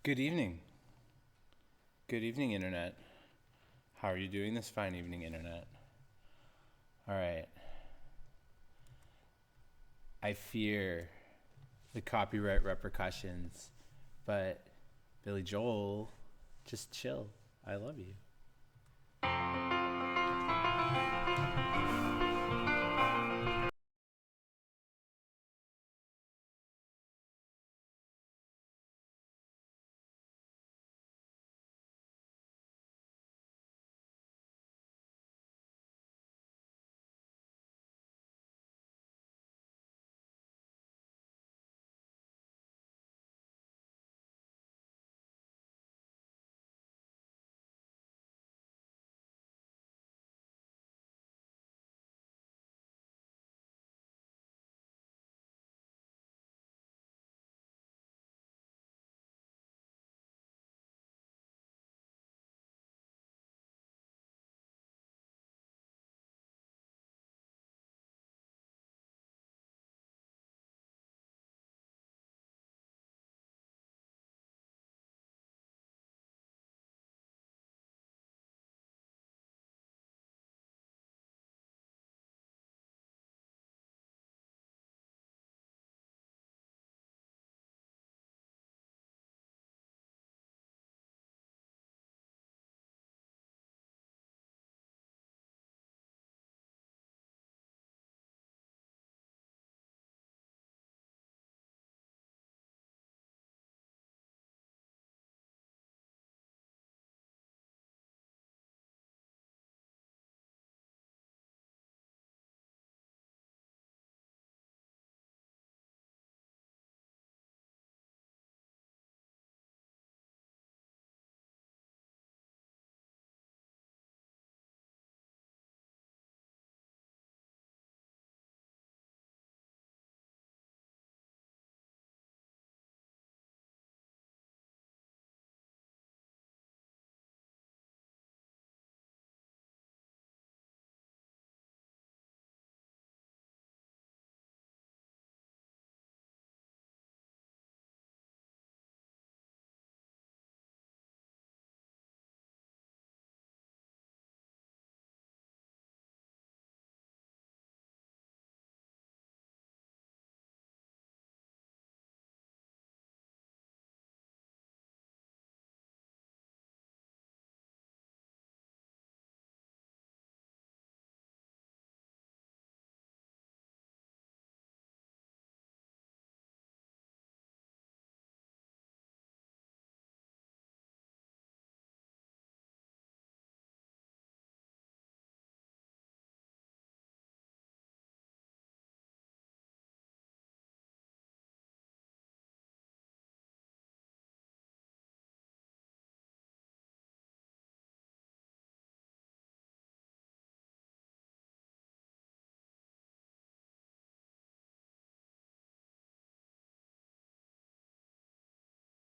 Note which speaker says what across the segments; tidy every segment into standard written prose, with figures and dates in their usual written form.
Speaker 1: Good evening. Good evening, Internet. How are you doing this fine evening, Internet? All right. I fear the copyright repercussions, but Billy Joel, just chill. I love you.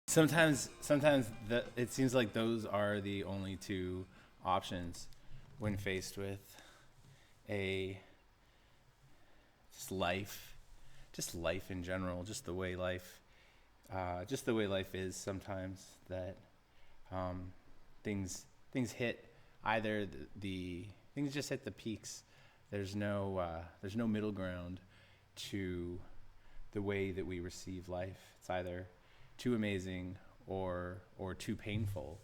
Speaker 1: Sometimes it seems like those are the only two options when faced with a just life, just life in general, just the way life is sometimes that um, things hit either the things just hit the peaks. There's no middle ground to the way that we receive life. It's either too amazing or too painful.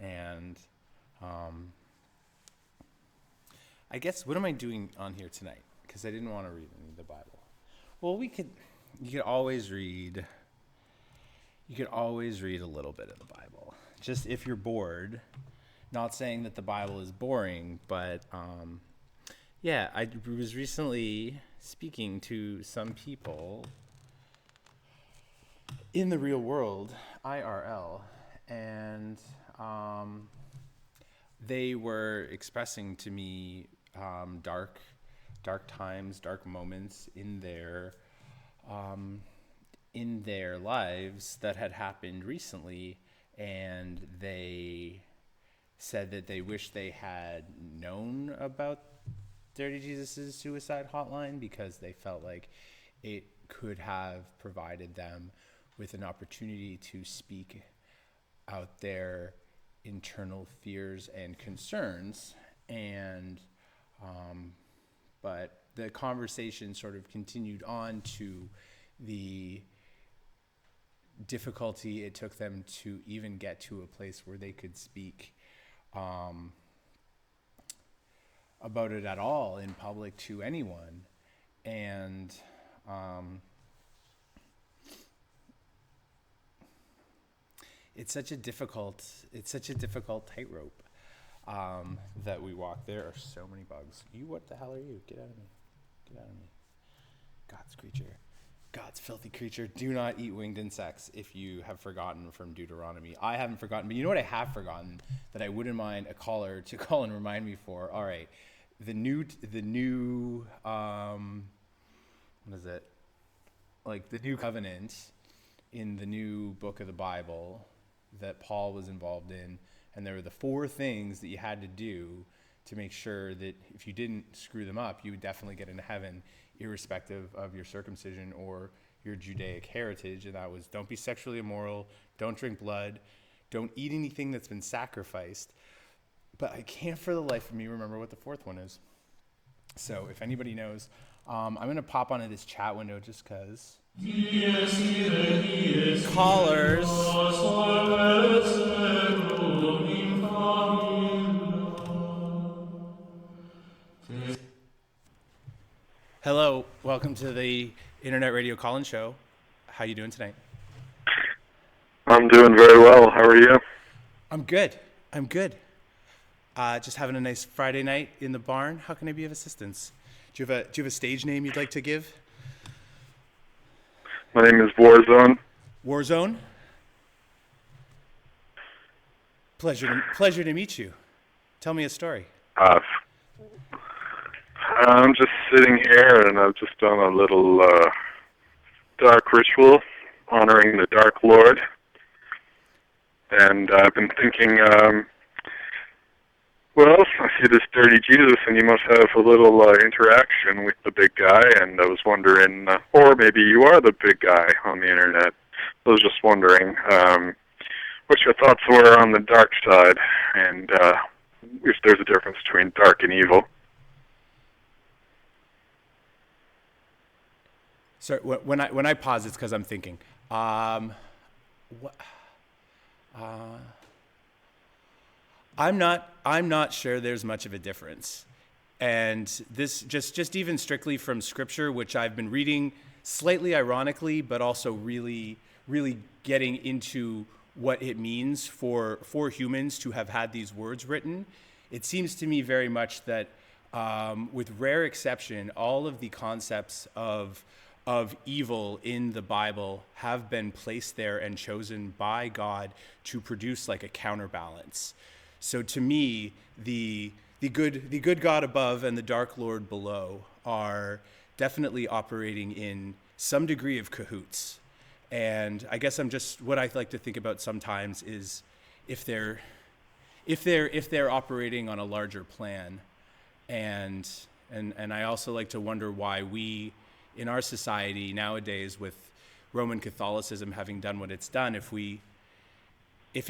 Speaker 1: And um, I guess what am I doing on here tonight? Because I didn't want to read any of the Bible. Well, you could always read you could always read a little bit of the Bible. Just if you're bored. Not saying that the Bible is boring, but yeah, I was recently speaking to some people in the real world, IRL, and um, they were expressing to me dark times, dark moments um, in their lives that had happened recently, and they said that they wish they had known about Dirty Jesus' suicide hotline because they felt like it could have provided them with an opportunity to speak out their internal fears and concerns, and but the conversation sort of continued on to the difficulty it took them to even get to a place where they could speak about it at all in public to anyone. And it's such a difficult tightrope that we walk. There are so many bugs. What the hell are you? Get out of me. Get out of me. God's creature. God's filthy creature. Do not eat winged insects if you have forgotten from Deuteronomy. I haven't forgotten, but you know what I have forgotten that I wouldn't mind a caller to call and remind me for? All right. The new what is it? Like the new covenant in the new book of the Bible that Paul was involved in, and there were the 4 things that you had to do to make sure that if you didn't screw them up, you would definitely get into heaven, irrespective of your circumcision or your Judaic heritage. And that was, don't be sexually immoral, don't drink blood, don't eat anything that's been sacrificed. But I can't for the life of me remember what the 4th one is. So if anybody knows, I'm going to pop onto this chat window just because. Callers. Hello, welcome to the Internet Radio Call-In Show. How you doing tonight?
Speaker 2: I'm doing very well. How are you?
Speaker 1: I'm good. Just having a nice Friday night in the barn. How can I be of assistance? Do you have a stage name you'd like to give?
Speaker 2: My name is Warzone.
Speaker 1: Warzone? Pleasure to meet you. Tell me a story.
Speaker 2: I'm just sitting here, and I've just done a little dark ritual honoring the Dark Lord. And I've been thinking, well, I see this dirty Jesus, and you must have a little interaction with the big guy, and I was wondering, or maybe you are the big guy on the Internet. I was just wondering what your thoughts were on the dark side, and if there's a difference between dark and evil.
Speaker 1: So when I pause, it's because I'm thinking. I'm not sure there's much of a difference, and this just even strictly from Scripture, which I've been reading slightly ironically, but also really getting into what it means for humans to have had these words written. It seems to me very much that, with rare exception, all of the concepts of evil in the Bible have been placed there and chosen by God to produce like a counterbalance. So to me, the good God above and the dark Lord below are definitely operating in some degree of cahoots. And I guess what I like to think about sometimes is if they're operating on a larger plan. And I also like to wonder why we in our society nowadays, with Roman Catholicism having done what it's done, if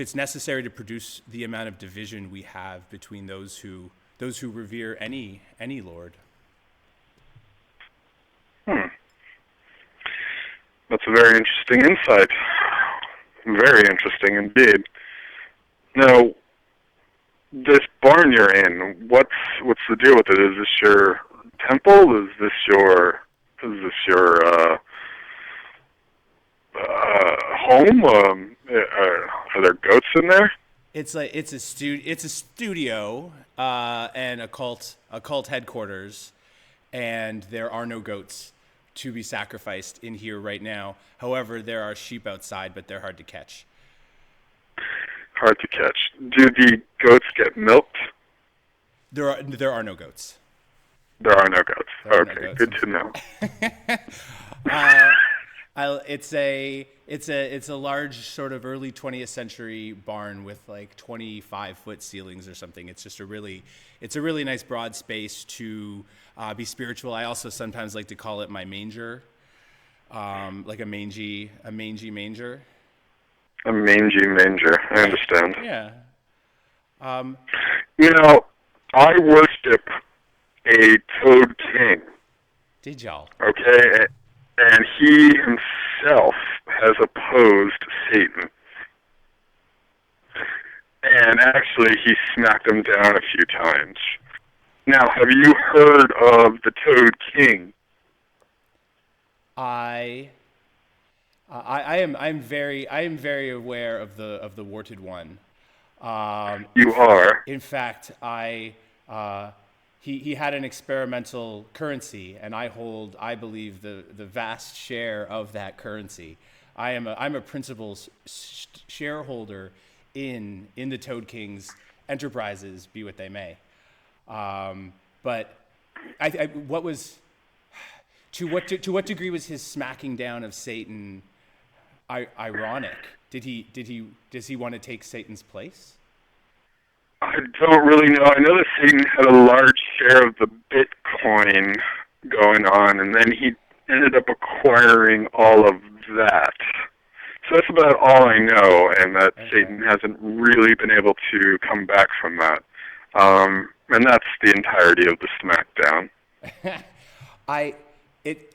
Speaker 1: it's necessary to produce the amount of division we have between those who revere any Lord.
Speaker 2: That's a very interesting insight. Very interesting indeed. Now, this barn you're in, what's the deal with it? Is this your temple? Is this your home? Are there goats in there?
Speaker 1: It's a studio and a cult headquarters, and there are no goats to be sacrificed in here right now. However, there are sheep outside, but they're hard to catch.
Speaker 2: Hard to catch. Do the goats get milked?
Speaker 1: There are no goats.
Speaker 2: There are no goats. Okay,
Speaker 1: no goats.
Speaker 2: Good to know.
Speaker 1: It's a large sort of early 20th century barn with like 25-foot ceilings or something. It's just a really nice broad space to be spiritual. I also sometimes like to call it my manger, like a mangy manger.
Speaker 2: A mangy manger. I understand.
Speaker 1: Yeah. Um,
Speaker 2: You know, I worship a Toad King,
Speaker 1: did y'all?
Speaker 2: okay? And he himself has opposed Satan. And actually, he smacked him down a few times. Now, have you heard of the Toad King?
Speaker 1: I I am very aware of the warted one.
Speaker 2: You are.
Speaker 1: In fact, he had an experimental currency, and I believe the vast share of that currency. I'm a principal shareholder in the Toad King's enterprises, be what they may. But what was to what degree was his smacking down of Satan ironic? Does he want to take Satan's place?
Speaker 2: I don't really know. I know that Satan had a large share of the Bitcoin going on, and then he ended up acquiring all of that. So that's about all I know, and that
Speaker 1: Okay.
Speaker 2: Satan hasn't really been able to come back from that. And that's the entirety of the SmackDown.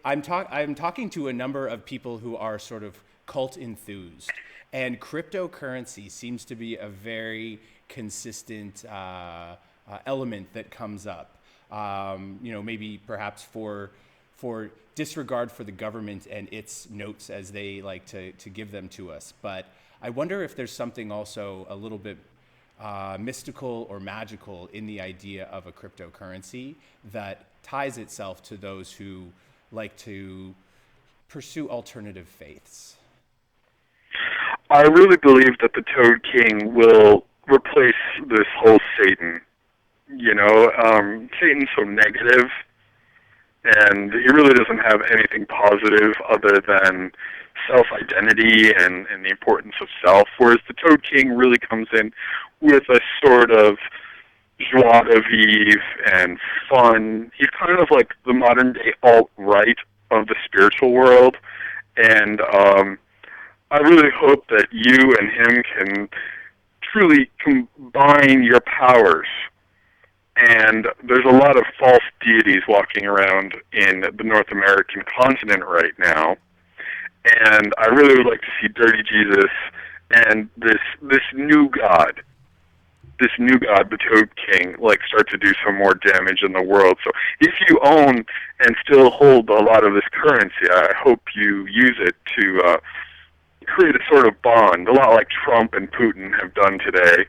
Speaker 1: I'm talking to a number of people who are sort of cult enthused, and cryptocurrency seems to be a very consistent element that comes up. Maybe perhaps for disregard for the government and its notes as they like to give them to us. But I wonder if there's something also a little bit mystical or magical in the idea of a cryptocurrency that ties itself to those who like to pursue alternative faiths.
Speaker 2: I really believe that the Toad King will replace this whole Satan. Satan's so negative, and he really doesn't have anything positive other than self-identity and the importance of self, whereas the Toad King really comes in with a sort of joie de vivre and fun. He's kind of like the modern-day alt-right of the spiritual world, and I really hope that you and him can truly combine your powers. And there's a lot of false deities walking around in the North American continent right now. And I really would like to see Dirty Jesus and this new god, the Toad King, like start to do some more damage in the world. So if you own and still hold a lot of this currency, I hope you use it to create a sort of bond, a lot like Trump and Putin have done today,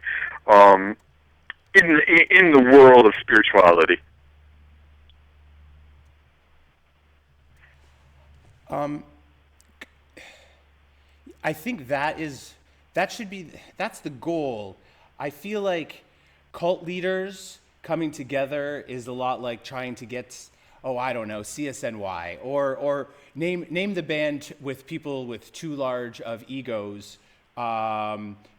Speaker 2: in the world of spirituality.
Speaker 1: I think that's the goal. I feel like cult leaders coming together is a lot like trying to get, oh, I don't know, CSNY or name the band with people with too large of egos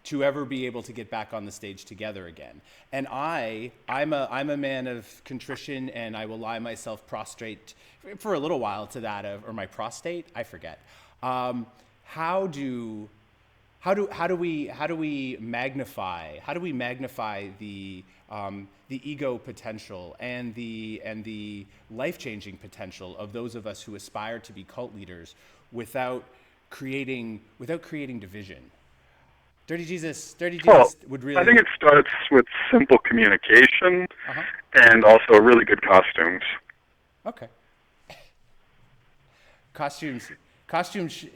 Speaker 1: to ever be able to get back on the stage together again. And I'm a man of contrition, and I will lie myself prostrate for a little while to that or my prostate, I forget. How do we magnify the ego potential and the life-changing potential of those of us who aspire to be cult leaders without creating division? Dirty Jesus
Speaker 2: Well,
Speaker 1: would really.
Speaker 2: I think it starts with simple communication
Speaker 1: Uh-huh.
Speaker 2: and also really good costumes.
Speaker 1: Okay. Costumes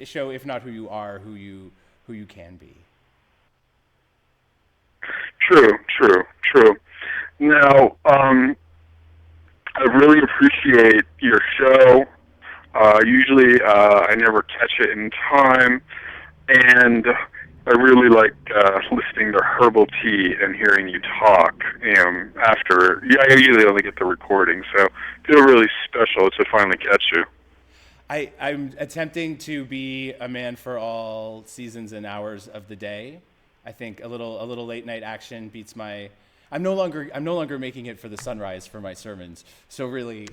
Speaker 1: show, if not who you are, who you can be.
Speaker 2: True. Now, I really appreciate your show. Usually, I never catch it in time, and I really like listening to Herbal Tea and hearing you talk. After, I usually only get the recording, so I feel really special to finally catch you.
Speaker 1: I'm attempting to be a man for all seasons and hours of the day. I think a little late night action beats my. I'm no longer making it for the sunrise for my sermons. So really,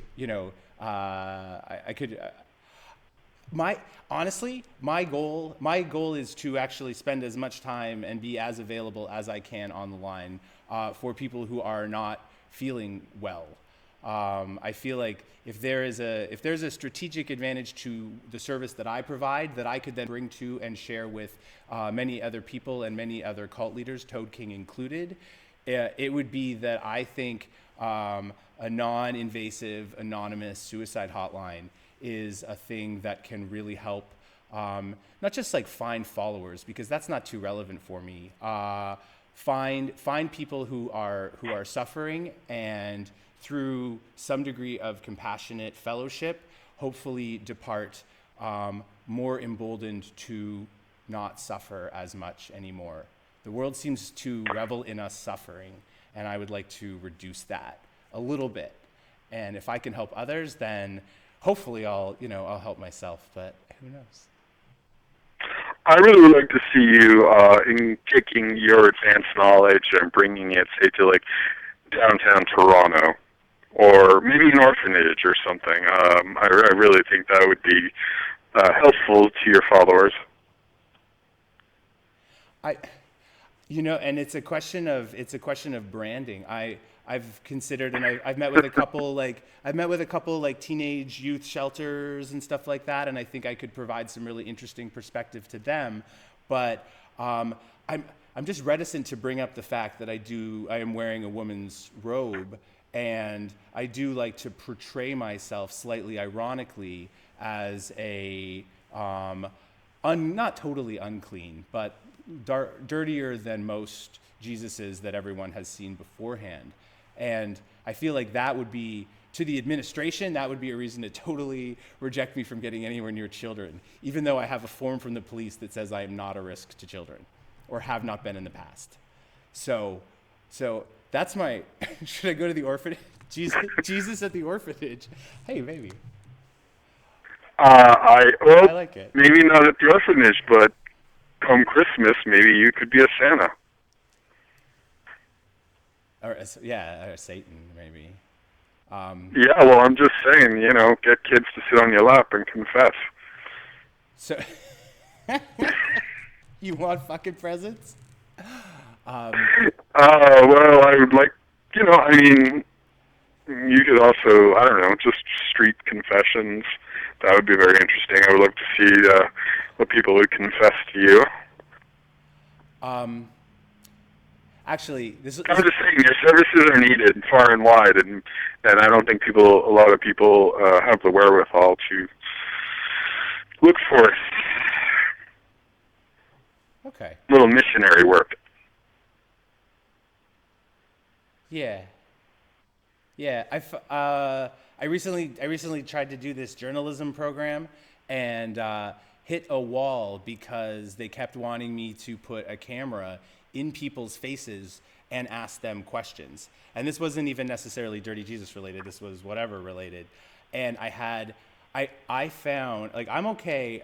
Speaker 1: I could. my honestly, my goal is to actually spend as much time and be as available as I can on the line for people who are not feeling well. I feel like if there's a strategic advantage to the service that I provide that I could then bring to and share with many other people and many other cult leaders, Toad King included, it would be that I think a non-invasive, anonymous suicide hotline is a thing that can really help not just like find followers, because that's not too relevant for me. Find people who are suffering, and through some degree of compassionate fellowship, hopefully depart more emboldened to not suffer as much anymore. The world seems to revel in us suffering, and I would like to reduce that a little bit. And if I can help others, then hopefully I'll help myself, but who knows?
Speaker 2: I really would like to see you in taking your advanced knowledge and bringing it, say, to like downtown Toronto, or maybe an orphanage or something. I really think that would be helpful to your followers.
Speaker 1: And it's a question of branding. I've considered, and I've met with a couple like teenage youth shelters and stuff like that, and I think I could provide some really interesting perspective to them. But I'm just reticent to bring up the fact that I am wearing a woman's robe, and I do like to portray myself slightly ironically as a not totally unclean, but dirtier than most Jesuses that everyone has seen beforehand. And I feel like that would be, to the administration, that would be a reason to totally reject me from getting anywhere near children, even though I have a form from the police that says I am not a risk to children, or have not been in the past. So that's my, should I go to the orphanage? Jesus at the orphanage. Hey, maybe.
Speaker 2: I
Speaker 1: like it.
Speaker 2: Maybe not at the orphanage, but come Christmas, maybe you could be a Santa.
Speaker 1: Or Satan, maybe.
Speaker 2: Yeah, well, I'm just saying, get kids to sit on your lap and confess.
Speaker 1: So, you want fucking presents?
Speaker 2: Well, I would like, you could also, I don't know, just street confessions. That would be very interesting. I would love to see what people would confess to you.
Speaker 1: Actually,
Speaker 2: I'm just saying, your services are needed far and wide, and I don't think a lot of people have the wherewithal to look for it.
Speaker 1: Okay.
Speaker 2: Little missionary work.
Speaker 1: Yeah. I recently tried to do this journalism program and hit a wall because they kept wanting me to put a camera in people's faces and ask them questions. And this wasn't even necessarily Dirty Jesus related. This was whatever related. And I found, like, I'm okay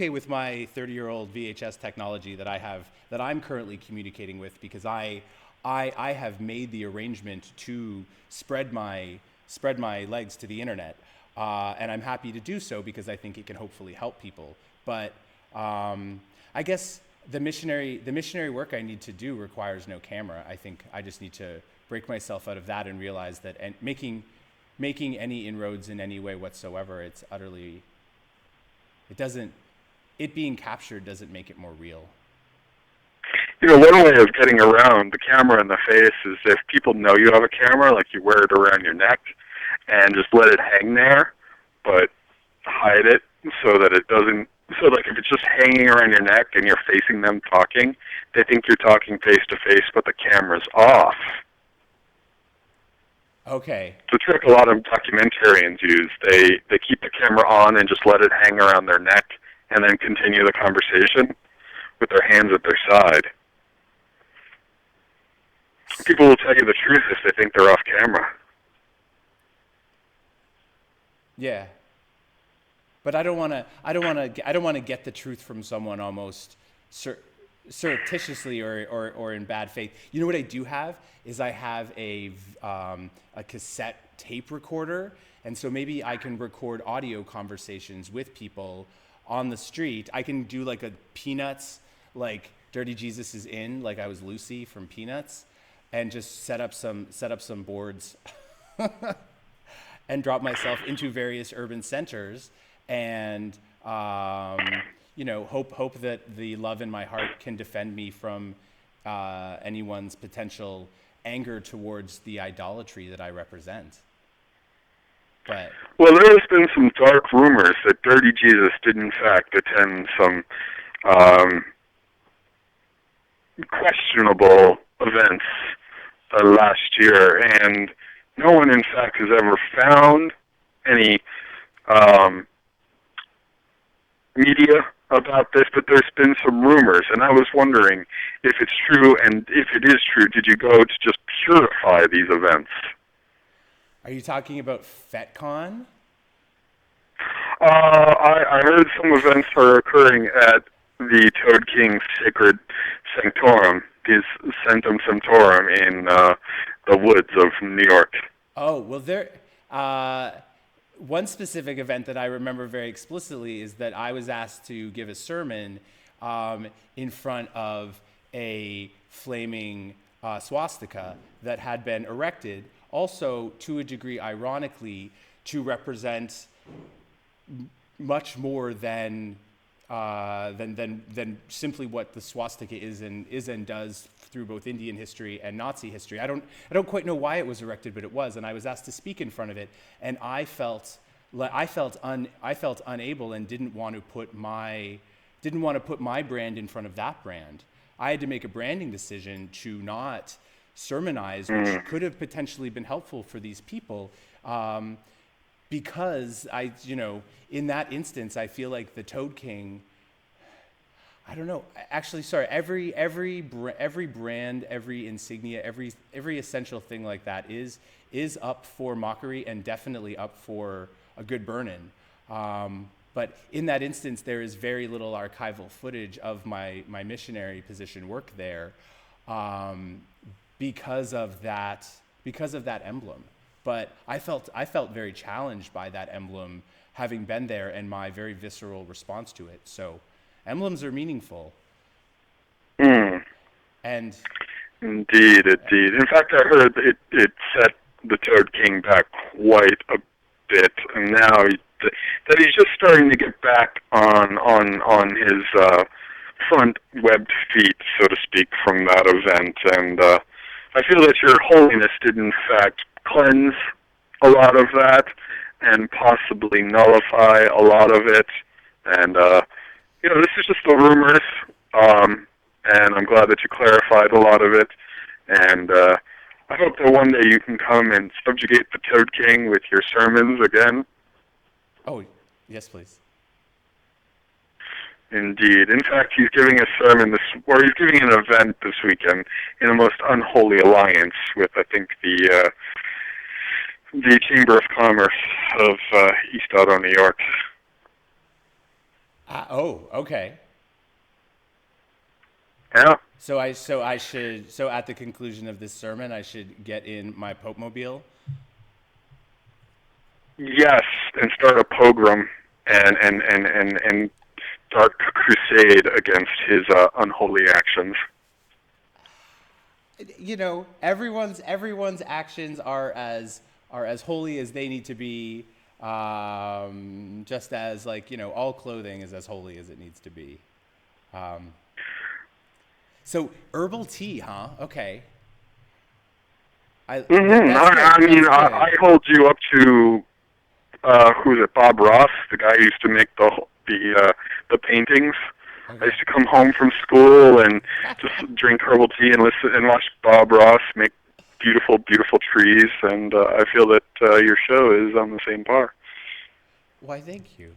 Speaker 1: with my 30-year-old VHS technology that I have, that I'm currently communicating with, because I have made the arrangement to spread my legs to the internet, and I'm happy to do so because I think it can hopefully help people. But I guess the missionary work I need to do requires no camera. I think I just need to break myself out of that and realize that, and making any inroads in any way whatsoever, it being captured doesn't make it more real.
Speaker 2: One way of getting around the camera in the face is if people know you have a camera, like you wear it around your neck and just let it hang there, but hide it so that it doesn't, so like if it's just hanging around your neck and you're facing them talking, they think you're talking face to face, but the camera's off.
Speaker 1: Okay.
Speaker 2: It's a trick a lot of documentarians use. They keep the camera on and just let it hang around their neck and then continue the conversation with their hands at their side. People will tell you the truth if they think they're off camera.
Speaker 1: Yeah. But I don't want to get the truth from someone almost surreptitiously or in bad faith. You know what I do have is I have a cassette tape recorder, and so maybe I can record audio conversations with people on the street. I can do like a Peanuts, like Dirty Jesus is in, like I was Lucy from Peanuts, and just set up some boards and drop myself into various urban centers and hope that the love in my heart can defend me from anyone's potential anger towards the idolatry that I represent. But
Speaker 2: Well, there has been some dark rumors that Dirty Jesus did in fact attend some questionable events last year, and no one in fact has ever found any media about this, but there's been some rumors, and I was wondering if it's true, and if it is true, did you go to just purify these events?
Speaker 1: are you talking about FetCon?
Speaker 2: I heard some events are occurring at the Toad King Sacred Sanctorum, his Sanctum Sanctorum in the woods of New York.
Speaker 1: Oh, well, one specific event that I remember very explicitly is that I was asked to give a sermon in front of a flaming swastika that had been erected, also to a degree, ironically, to represent much more than simply what the swastika is and does through both Indian history and Nazi history. I don't quite know why it was erected, but it was, and I was asked to speak in front of it, and I felt unable and didn't want to put my brand in front of that brand. I had to make a branding decision to not sermonize, which could have potentially been helpful for these people. Because in that instance, I feel like the Toad King, I don't know. Actually, sorry. Every brand, every insignia, every essential thing like that is up for mockery and definitely up for a good burn-in. But in that instance, there is very little archival footage of my missionary position work there, because of that emblem. But I felt very challenged by that emblem, having been there, and my very visceral response to it. So, emblems are meaningful. And
Speaker 2: Indeed. In fact, I heard it set the Toad King back quite a bit, and now that he's just starting to get back on his front webbed feet, so to speak, from that event. And I feel that Your Holiness did in fact cleanse a lot of that and possibly nullify a lot of it. And this is just the rumors, and I'm glad that you clarified a lot of it. And I hope that one day you can come and subjugate the Toad King with your sermons again.
Speaker 1: Oh, yes, please.
Speaker 2: Indeed. In fact, he's giving a sermon he's giving an event this weekend in the most unholy alliance with, I think, the Chamber of Commerce of East Otto, New York.
Speaker 1: Okay.
Speaker 2: Yeah.
Speaker 1: So at the conclusion of this sermon, I should get in my Pope Mobile.
Speaker 2: Yes, and start a pogrom and dark crusade against his unholy actions.
Speaker 1: Everyone's actions are as holy as they need to be, just as all clothing is as holy as it needs to be. So herbal tea, huh? Okay.
Speaker 2: I hold you up to who's it? Bob Ross, the guy who used to make the paintings. Okay. I used to come home from school and just drink herbal tea and listen and watch Bob Ross make beautiful, beautiful trees. And I feel that your show is on the same par.
Speaker 1: Why, thank you.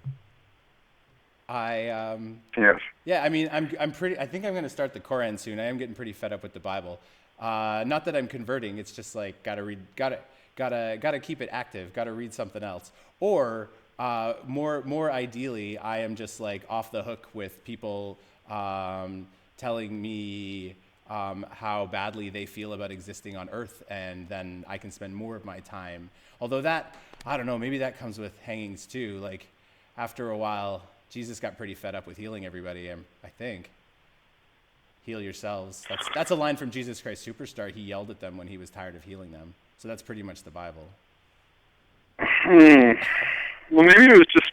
Speaker 2: Yes.
Speaker 1: Yeah, I mean, I think I'm going to start the Koran soon. I am getting pretty fed up with the Bible. Not that I'm converting. It's just like gotta keep it active. Gotta read something else. Or more ideally, I am just like off the hook with people telling me how badly they feel about existing on Earth, and then I can spend more of my time. Although that, I don't know, maybe that comes with hangings too. Like after a while, Jesus got pretty fed up with healing everybody, I think. Heal yourselves. That's a line from Jesus Christ Superstar. He yelled at them when he was tired of healing them. So that's pretty much the Bible.
Speaker 2: Well, maybe it was just,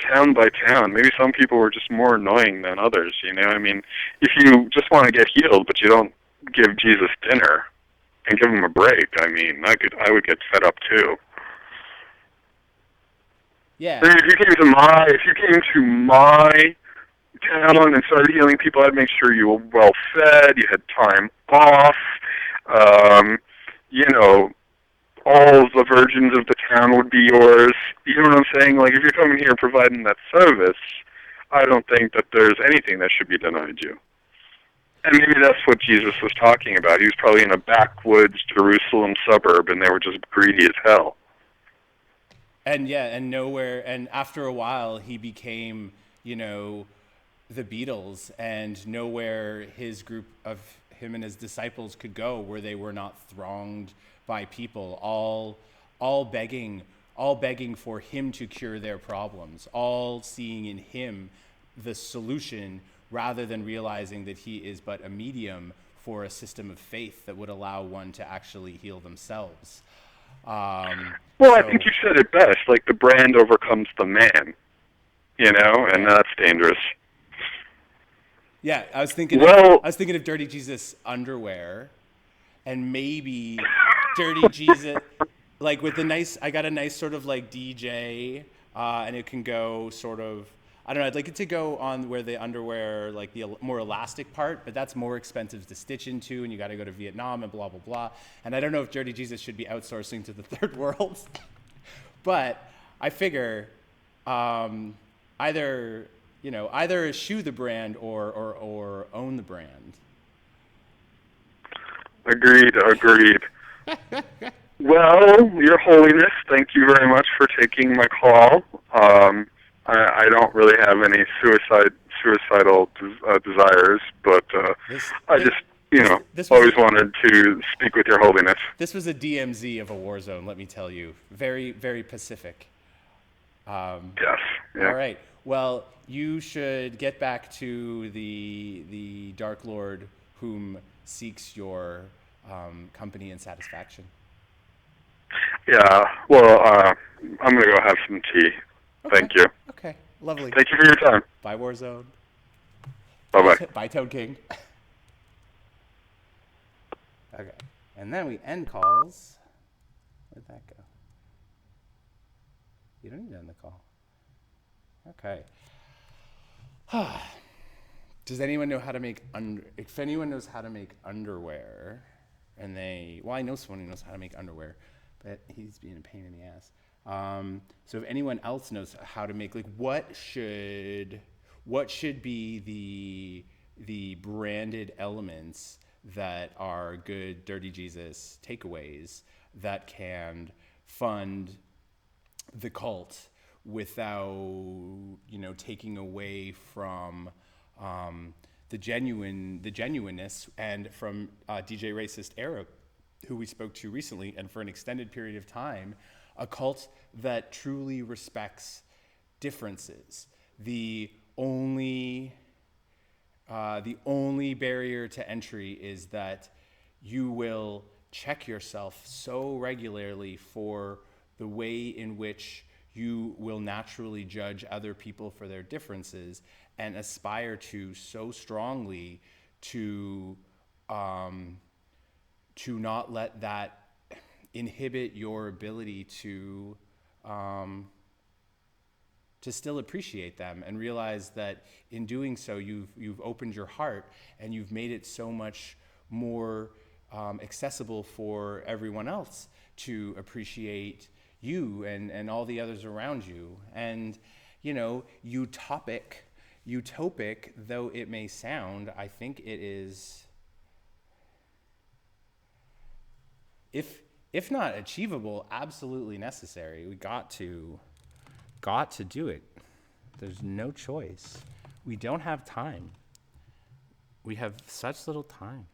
Speaker 2: town by town. Maybe some people were just more annoying than others, I mean, if you just want to get healed, but you don't give Jesus dinner and give him a break, I mean, I would get fed up too.
Speaker 1: Yeah.
Speaker 2: If you came to my town and started healing people, I'd make sure you were well fed, you had time off, all the virgins of the town would be yours. You know what I'm saying? Like, if you're coming here providing that service, I don't think that there's anything that should be denied you. And maybe that's what Jesus was talking about. He was probably in a backwoods Jerusalem suburb, and they were just greedy as hell.
Speaker 1: And after a while, he became, the Beatles, and nowhere his group of him and his disciples could go where they were not thronged by people, all begging for him to cure their problems, all seeing in him the solution rather than realizing that he is but a medium for a system of faith that would allow one to actually heal themselves. I
Speaker 2: think you said it best, like the brand overcomes the man, and that's dangerous.
Speaker 1: Yeah, I was thinking of Dirty Jesus underwear, and maybe Dirty Jesus, like with I got a nice sort of like DJ, and it can go sort of, I don't know, I'd like it to go on where the underwear, like the more elastic part, but that's more expensive to stitch into, and you got to go to Vietnam and blah, blah, blah. And I don't know if Dirty Jesus should be outsourcing to the third world, but I figure either eschew the brand or own the brand.
Speaker 2: Agreed. Well, Your Holiness, thank you very much for taking my call. I don't really have any suicidal desires, but always wanted to speak with Your Holiness.
Speaker 1: This was a DMZ of a war zone, let me tell you. Very, very Pacific.
Speaker 2: Yes. Yeah.
Speaker 1: All right. Well, you should get back to the Dark Lord whom seeks your company and satisfaction.
Speaker 2: Yeah. Well, I'm going to go have some tea.
Speaker 1: Okay.
Speaker 2: Thank you.
Speaker 1: Okay. Lovely.
Speaker 2: Thank you for your time.
Speaker 1: Bye, Warzone.
Speaker 2: Bye-bye.
Speaker 1: Bye, Toad King. Okay. And then we end calls. Where'd that go? You don't need to end the call. Okay. Does anyone know how to make if anyone knows how to make underwear, and I know someone who knows how to make underwear, but he's being a pain in the ass. So if anyone else knows how to make, like, what should be the branded elements that are good Dirty Jesus takeaways that can fund the cult without, taking away from the genuineness, and from DJ Racist Era, who we spoke to recently, and for an extended period of time, a cult that truly respects differences. The only barrier to entry is that you will check yourself so regularly for the way in which you will naturally judge other people for their differences, and aspire to so strongly to not let that inhibit your ability to still appreciate them, and realize that in doing so you've opened your heart and you've made it so much more accessible for everyone else to appreciate you and all the others around you. And utopic though it may sound, I think it is, if not achievable, absolutely necessary. We got to do it. There's no choice. We don't have time. We have such little time.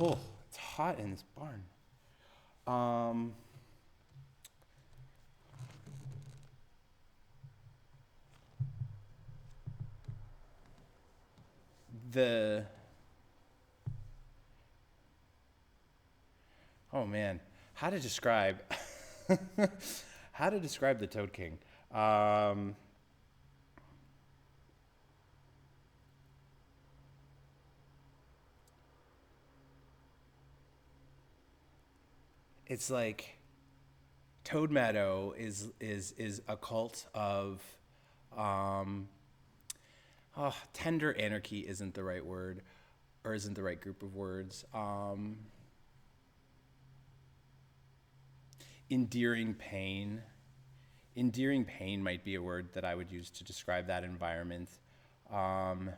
Speaker 1: Oh, it's hot in this barn. The Oh man, how to describe how to describe the Toad King? It's like Toad Meadow is a cult of um, tender anarchy isn't the right word, or isn't the right group of words. Endearing pain. Endearing pain might be a word that I would use to describe that environment. Um,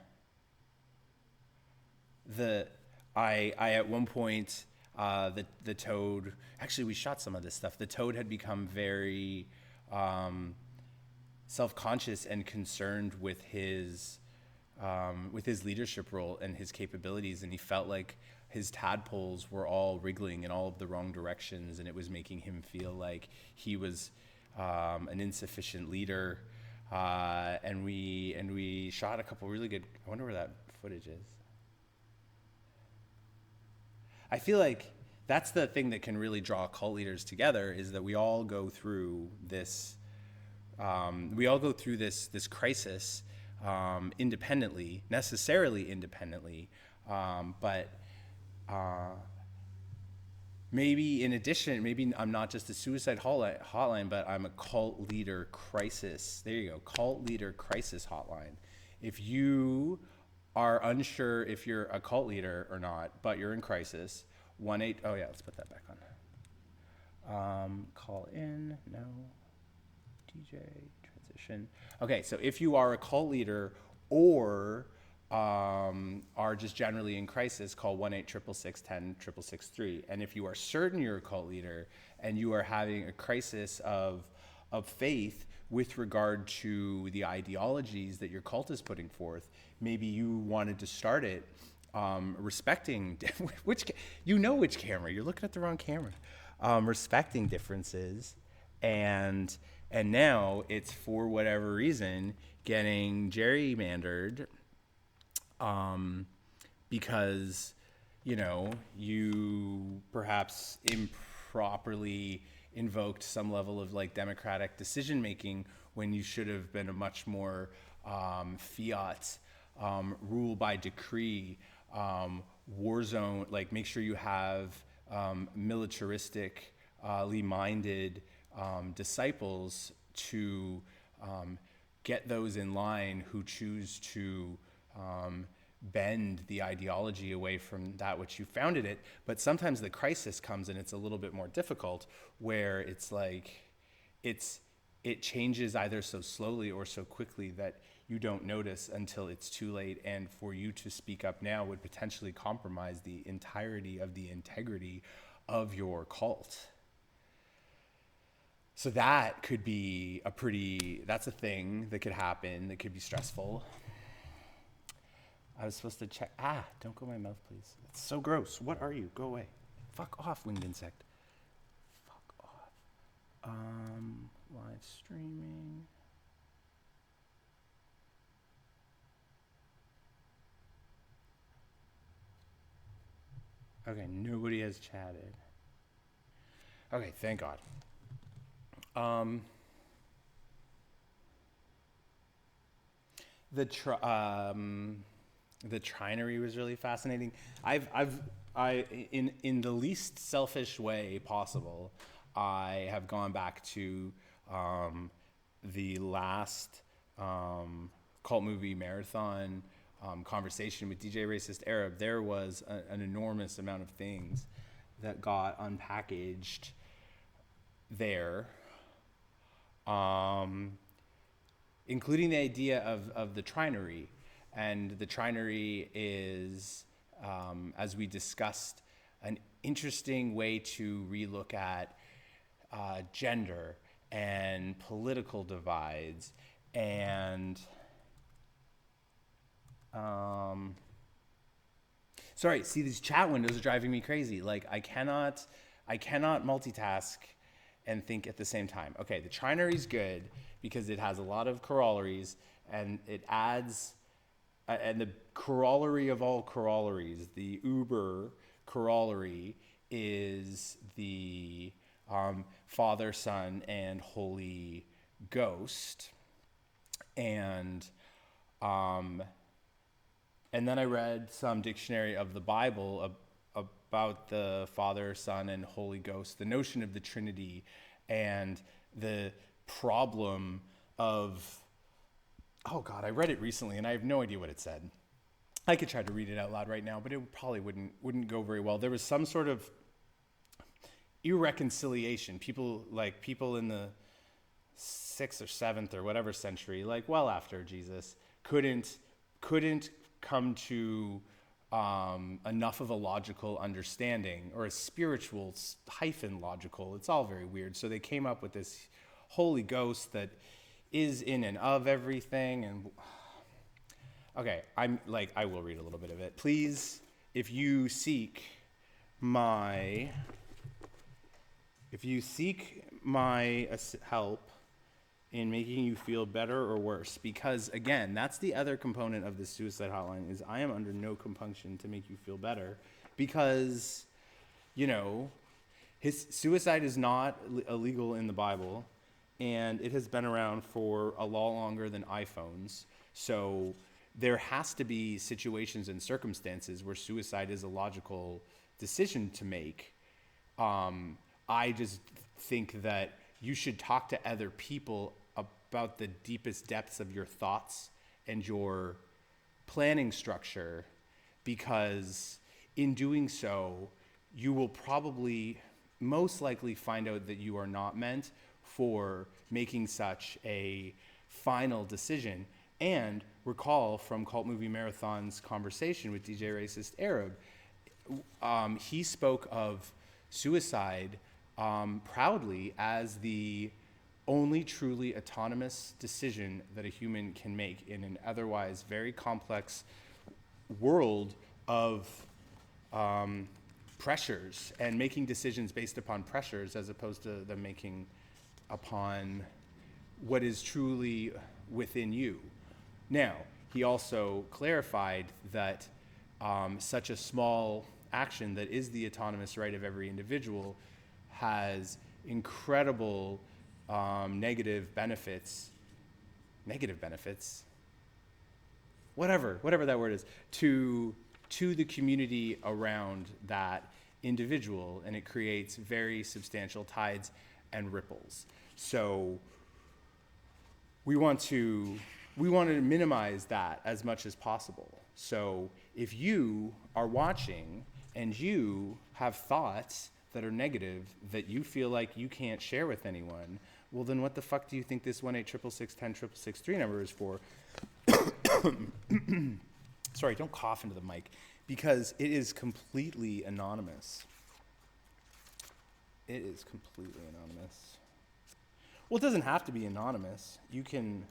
Speaker 1: the I at one point the toad, actually we shot some of this stuff. The toad had become very self-conscious and concerned with his leadership role and his capabilities, and he felt like his tadpoles were all wriggling in all of the wrong directions, and it was making him feel like he was an insufficient leader. And we shot a couple really good. I wonder where that footage is. I feel like that's the thing that can really draw cult leaders together, is that we all go through this. This crisis independently, necessarily independently, but maybe in addition, maybe I'm not just a suicide hotline, but I'm a cult leader crisis. There you go, cult leader crisis hotline. If you are unsure if you're a cult leader or not, but you're in crisis, 1-8. Oh yeah, let's put that back on. Call in. No. DJ transition. Okay, so if you are a cult leader or are just generally in crisis, call 1-866-10-6663. And if you are certain you're a cult leader and you are having a crisis of faith with regard to the ideologies that your cult is putting forth, maybe you wanted to start it respecting which camera you're looking at, the wrong camera, respecting differences, and now it's, for whatever reason, getting gerrymandered because you perhaps improperly invoked some level of like democratic decision making when you should have been a much more fiat, rule by decree, war zone, like make sure you have militaristically minded disciples to get those in line who choose to bend the ideology away from that which you founded it. But sometimes the crisis comes and it's a little bit more difficult, where it's like it changes either so slowly or so quickly that you don't notice until it's too late, and for you to speak up now would potentially compromise the entirety of the integrity of your cult. So that could be that's a thing that could happen, that could be stressful. I was supposed to check. Don't go in my mouth, please. It's so gross. What are you? Go away. Fuck off, winged insect. Fuck off. Live streaming. Okay, nobody has chatted. Okay, thank God. The Trinary was really fascinating. In the least selfish way possible, I have gone back to the last cult movie marathon conversation with DJ Racist Arab. There was an enormous amount of things that got unpackaged there, including the idea of the Trinary. And the Trinary is, as we discussed, an interesting way to relook at gender and political divides and Sorry, see, these chat windows are driving me crazy. Like I cannot multitask and think at the same time. Okay, the trinary is good because it has a lot of corollaries and it adds and the corollary of all corollaries, the uber corollary is the Father, Son, and Holy Ghost. And and then I read some dictionary of the Bible about the Father, Son, and Holy Ghost, the notion of the Trinity, and the problem of, oh God, I read it recently and I have no idea what it said. I could try to read it out loud right now, but it probably wouldn't go very well. There was some sort of irreconciliation. People in the 6th or 7th or whatever century, like well after Jesus, couldn't come to enough of a logical understanding, or a spiritual hyphen logical. It's all very weird. So they came up with this Holy Ghost that is in and of everything. And okay, I will read a little bit of it. Please, if you seek my help in making you feel better or worse, because again, that's the other component of the suicide hotline, is I am under no compunction to make you feel better, because, his suicide is not illegal in the Bible, and it has been around for a lot longer than iPhones. So there has to be situations and circumstances where suicide is a logical decision to make. I just think that you should talk to other people about the deepest depths of your thoughts and your planning structure, because in doing so, you will probably most likely find out that you are not meant for making such a final decision. And recall from Cult Movie Marathon's conversation with DJ Racist Arab, he spoke of suicide proudly as the only truly autonomous decision that a human can make in an otherwise very complex world of pressures, and making decisions based upon pressures as opposed to them making upon what is truly within you. Now, he also clarified that such a small action that is the autonomous right of every individual has incredible negative benefits, whatever that word is, to the community around that individual, and it creates very substantial tides and ripples. So we want to minimize that as much as possible. So if you are watching and you have thoughts that are negative that you feel like you can't share with anyone, well then what the fuck do you think this 1-866-10-6663 number is for? Sorry, don't cough into the mic, because it is completely anonymous. It is completely anonymous. Well, it doesn't have to be anonymous. You can...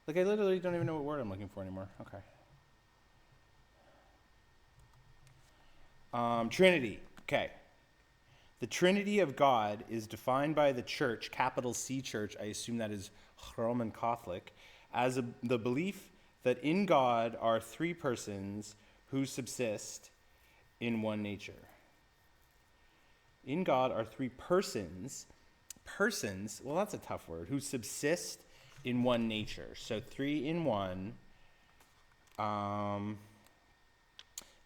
Speaker 1: Like, I literally don't even know what word I'm looking for anymore. Okay. Trinity. Okay. The Trinity of God is defined by the Church, capital C Church, I assume that is Roman Catholic, as the belief that in God are three persons who subsist in one nature. In God are three persons, well, that's a tough word, who subsist in one nature. So three in one.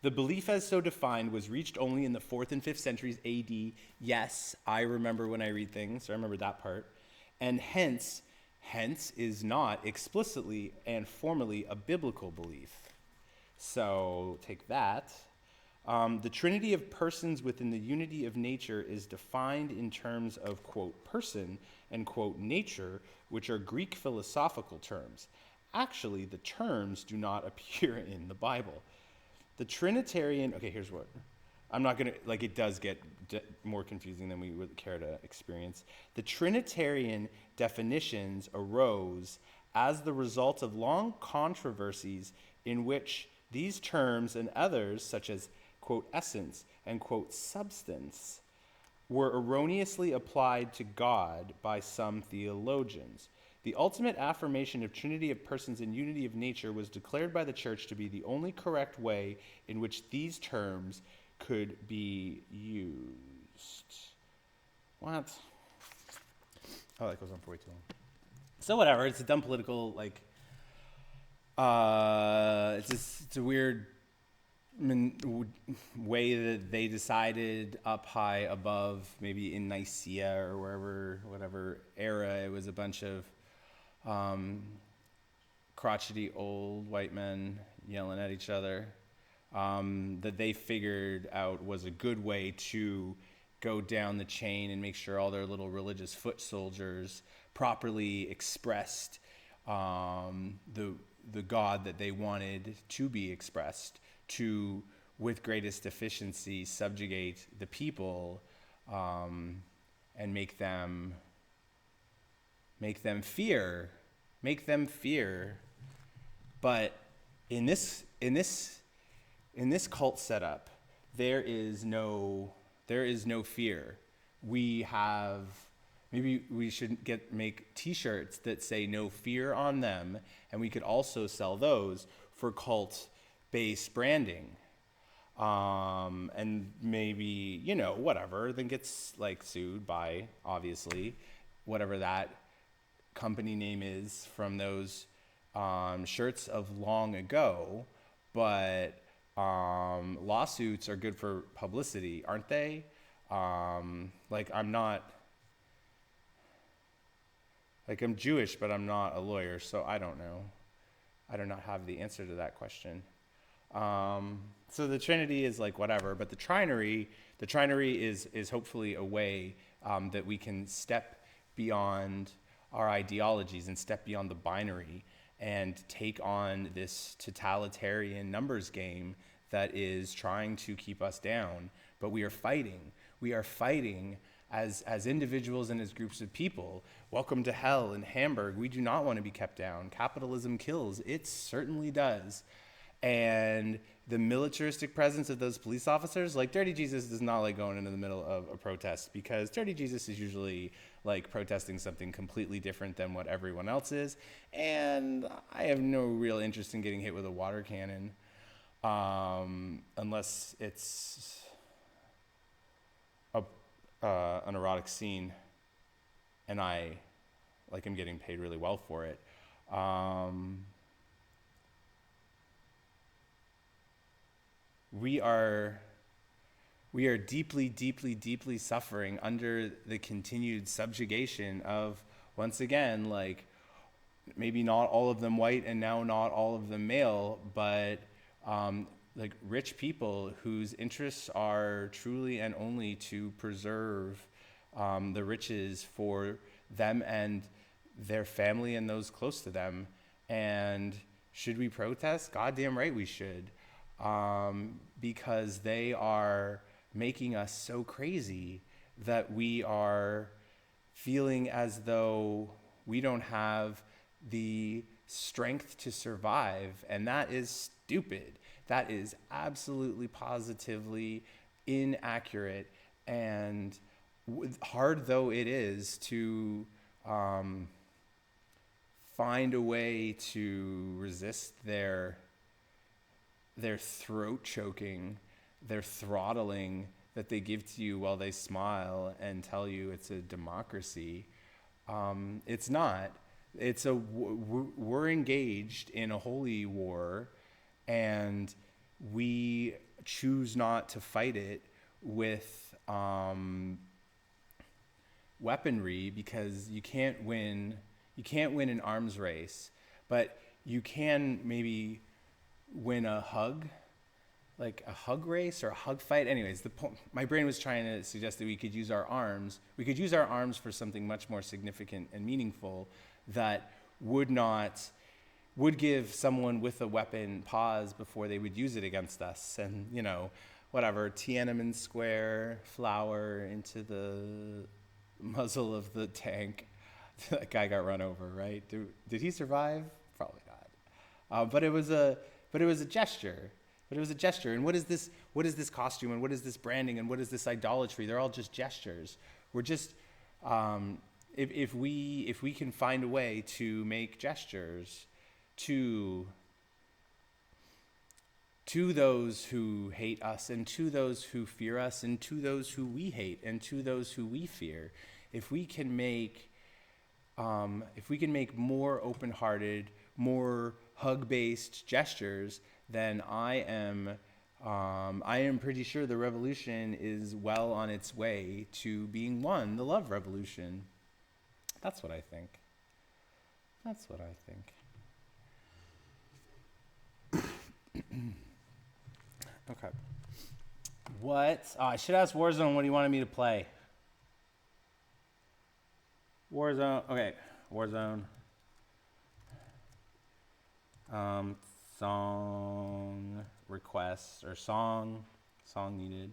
Speaker 1: The belief as so defined was reached only in the 4th and 5th centuries AD. Yes, I remember when I read things. I remember that part. And hence is not explicitly and formally a biblical belief. So take that. The trinity of persons within the unity of nature is defined in terms of, quote, person and, quote, nature, which are Greek philosophical terms. Actually, the terms do not appear in the Bible. The Trinitarian, okay, here's what. I'm not going to, like, it does get more confusing than we would care to experience. The Trinitarian definitions arose as the result of long controversies in which these terms and others, such as, quote, essence and, quote, substance, were erroneously applied to God by some theologians. The ultimate affirmation of Trinity of persons and unity of nature was declared by the Church to be the only correct way in which these terms could be used. What? Oh, that goes on for way too long. So whatever, it's a dumb political, like, it's a weird way that they decided up high above, maybe in Nicaea or wherever, whatever era, it was a bunch of crotchety old white men yelling at each other, that they figured out was a good way to go down the chain and make sure all their little religious foot soldiers properly expressed the God that they wanted to be expressed, to, with greatest efficiency, subjugate the people and make them fear. But in this cult setup, there is no fear. We have, maybe we should make T-shirts that say "No fear" on them, and we could also sell those for cult-based branding. And maybe, whatever, then gets like sued by, obviously, whatever that company name is from those shirts of long ago. But lawsuits are good for publicity, aren't they? I'm Jewish, but I'm not a lawyer, so I don't know. I do not have the answer to that question. So the Trinity is like whatever, but the Trinary is hopefully a way that we can step beyond our ideologies and step beyond the binary and take on this totalitarian numbers game that is trying to keep us down. But we are fighting. We are fighting as individuals and as groups of people. Welcome to hell in Hamburg. We do not want to be kept down. Capitalism kills. It certainly does. And the militaristic presence of those police officers, like Dirty Jesus does not like going into the middle of a protest, because Dirty Jesus is usually like protesting something completely different than what everyone else is. And I have no real interest in getting hit with a water cannon, unless it's an erotic scene and I am getting paid really well for it. We are deeply, deeply, deeply suffering under the continued subjugation of, once again, maybe not all of them white and now not all of them male, but rich people whose interests are truly and only to preserve the riches for them and their family and those close to them. And should we protest? Goddamn right we should. Because they are making us so crazy that we are feeling as though we don't have the strength to survive. And that is stupid. That is absolutely positively inaccurate. And hard though it is to find a way to resist their throat choking, their throttling that they give to you while they smile and tell you it's a democracy. It's not. We're engaged in a holy war, and we choose not to fight it with weaponry, because you can't win an arms race, but you can maybe win a hug, like a hug race or a hug fight. Anyways, my brain was trying to suggest that we could use our arms. We could use our arms for something much more significant and meaningful that would give someone with a weapon pause before they would use it against us. And whatever, Tiananmen Square flower into the muzzle of the tank. That guy got run over, right? Did he survive? Probably not. But it was a gesture. But it was a gesture. And what is this? What is this costume? And what is this branding? And what is this idolatry? They're all just gestures. We're just if we can find a way to make gestures to those who hate us, and to those who fear us, and to those who we hate, and to those who we fear, if we can make more open-hearted, more hug-based gestures, then I am pretty sure the revolution is well on its way to being won, the love revolution. That's what I think. That's what I think. Okay. What? Oh, I should ask Warzone what he wanted me to play. Warzone. Okay. Warzone. Song requests or song needed.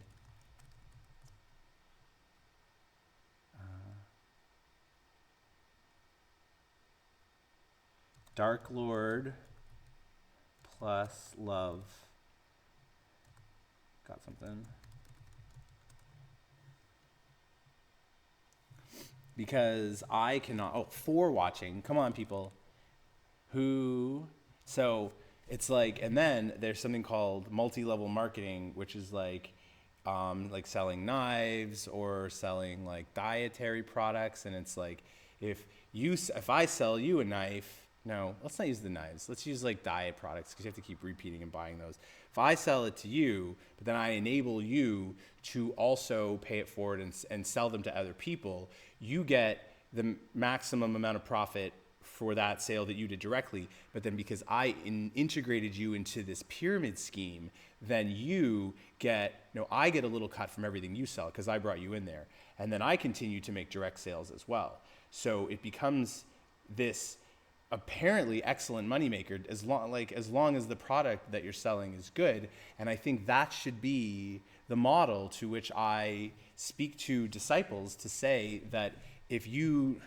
Speaker 1: Dark Lord plus love. Got something. Because I cannot. For watching. Come on, people. So it's like, and then there's something called multi-level marketing, which is like selling knives or selling like dietary products. And it's like, if I sell you a knife, no, let's not use the knives. Let's use like diet products, because you have to keep repeating and buying those. If I sell it to you, but then I enable you to also pay it forward and sell them to other people, you get the maximum amount of profit for that sale that you did directly. But then because I integrated you into this pyramid scheme, then I get a little cut from everything you sell because I brought you in there. And then I continue to make direct sales as well. So it becomes this apparently excellent moneymaker as long as the product that you're selling is good. And I think that should be the model to which I speak to disciples, to say that if you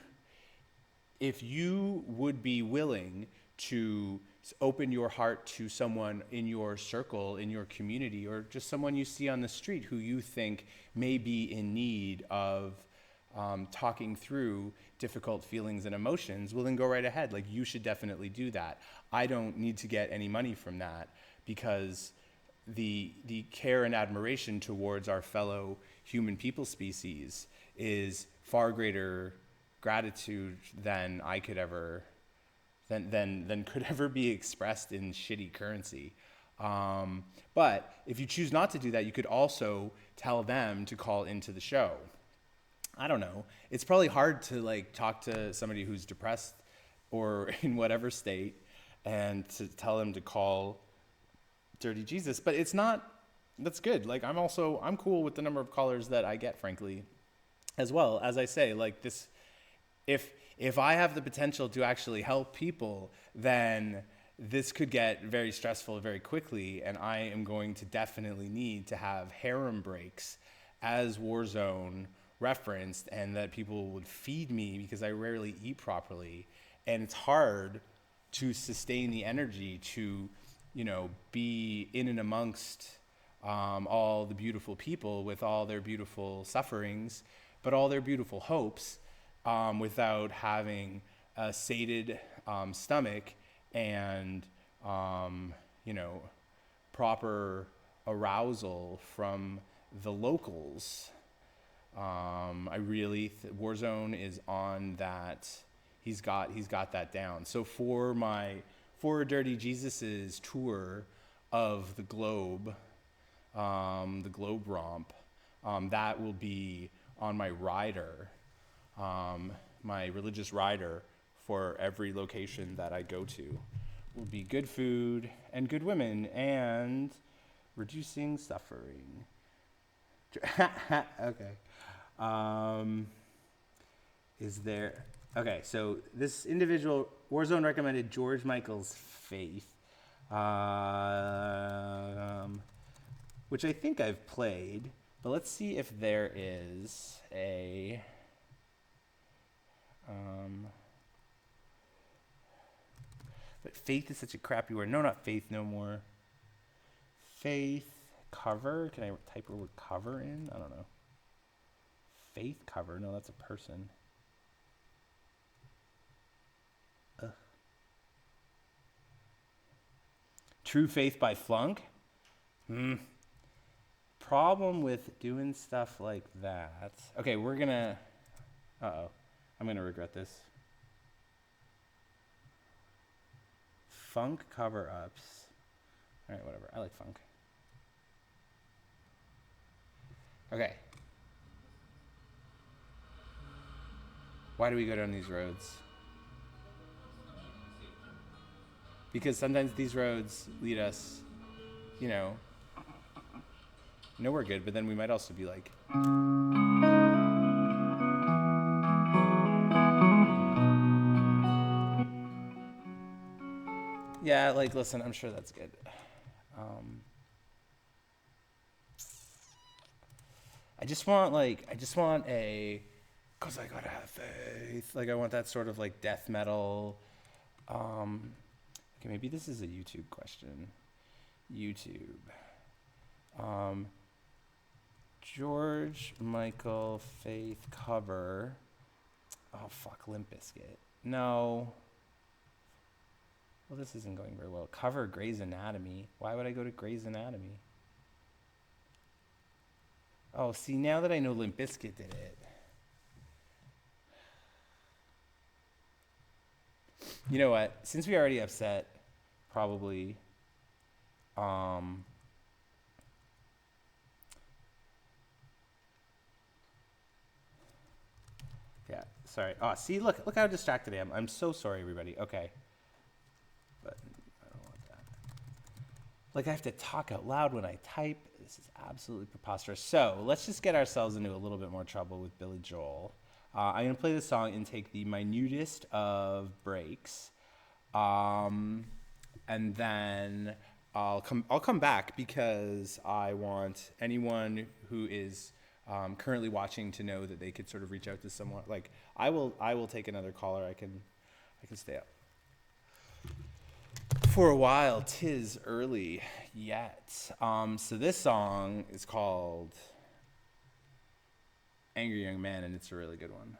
Speaker 1: would be willing to open your heart to someone in your circle, in your community, or just someone you see on the street who you think may be in need of talking through difficult feelings and emotions, well, then go right ahead. Like, you should definitely do that. I don't need to get any money from that, because the care and admiration towards our fellow human people species is far greater gratitude than I could ever than could ever be expressed in shitty currency. But if you choose not to do that, you could also tell them to call into the show. I don't know. It's probably hard to like talk to somebody who's depressed or in whatever state and to tell them to call Dirty Jesus, but it's not. That's good. Like, I'm cool with the number of callers that I get, frankly, as well. As I say, like, this, if I have the potential to actually help people, then this could get very stressful very quickly, and I am going to definitely need to have harem breaks, as Warzone referenced, and that people would feed me because I rarely eat properly. And it's hard to sustain the energy to, be in and amongst all the beautiful people with all their beautiful sufferings, but all their beautiful hopes, without having a sated stomach and, proper arousal from the locals. Warzone is on that. He's got that down. So for Dirty Jesus's tour of the globe romp, that will be on my rider, my religious rider for every location that I go to. Will be good food and good women and reducing suffering. Okay. So this individual, Warzone recommended George Michael's Faith. which I think I've played, but let's see if there is a. But faith is such a crappy word. No, not faith no more. Faith cover. Can I type the word cover in? I don't know. Faith cover. No, that's a person. Ugh. True Faith by Flunk. Problem with doing stuff like that. Okay, we're gonna. Uh-oh. I'm gonna regret this. Funk cover-ups. All right, whatever. I like funk. Okay. Why do we go down these roads? Because sometimes these roads lead us, you know, nowhere good, but then we might also be like. Yeah, like, listen, I'm sure that's good. I just want a, cause I gotta have faith. Like, I want that sort of like death metal. Okay, maybe this is a YouTube question. YouTube. George Michael Faith cover. Oh fuck, Limp Bizkit. No. Well, this isn't going very well. Cover Grey's Anatomy. Why would I go to Grey's Anatomy? Oh, see, now that I know Limp Bizkit did it. You know what? Since we already upset, probably, yeah, sorry. Oh, see, look how distracted I am. I'm so sorry, everybody. Okay. But I don't want that. Like, I have to talk out loud when I type. This is absolutely preposterous. So let's just get ourselves into a little bit more trouble with Billy Joel. I'm going to play this song and take the minutest of breaks. And then I'll come back because I want anyone who is currently watching to know that they could sort of reach out to someone. Like, I will take another caller. I can stay up for a while. 'Tis early yet. So this song is called Angry Young Man, and it's a really good one.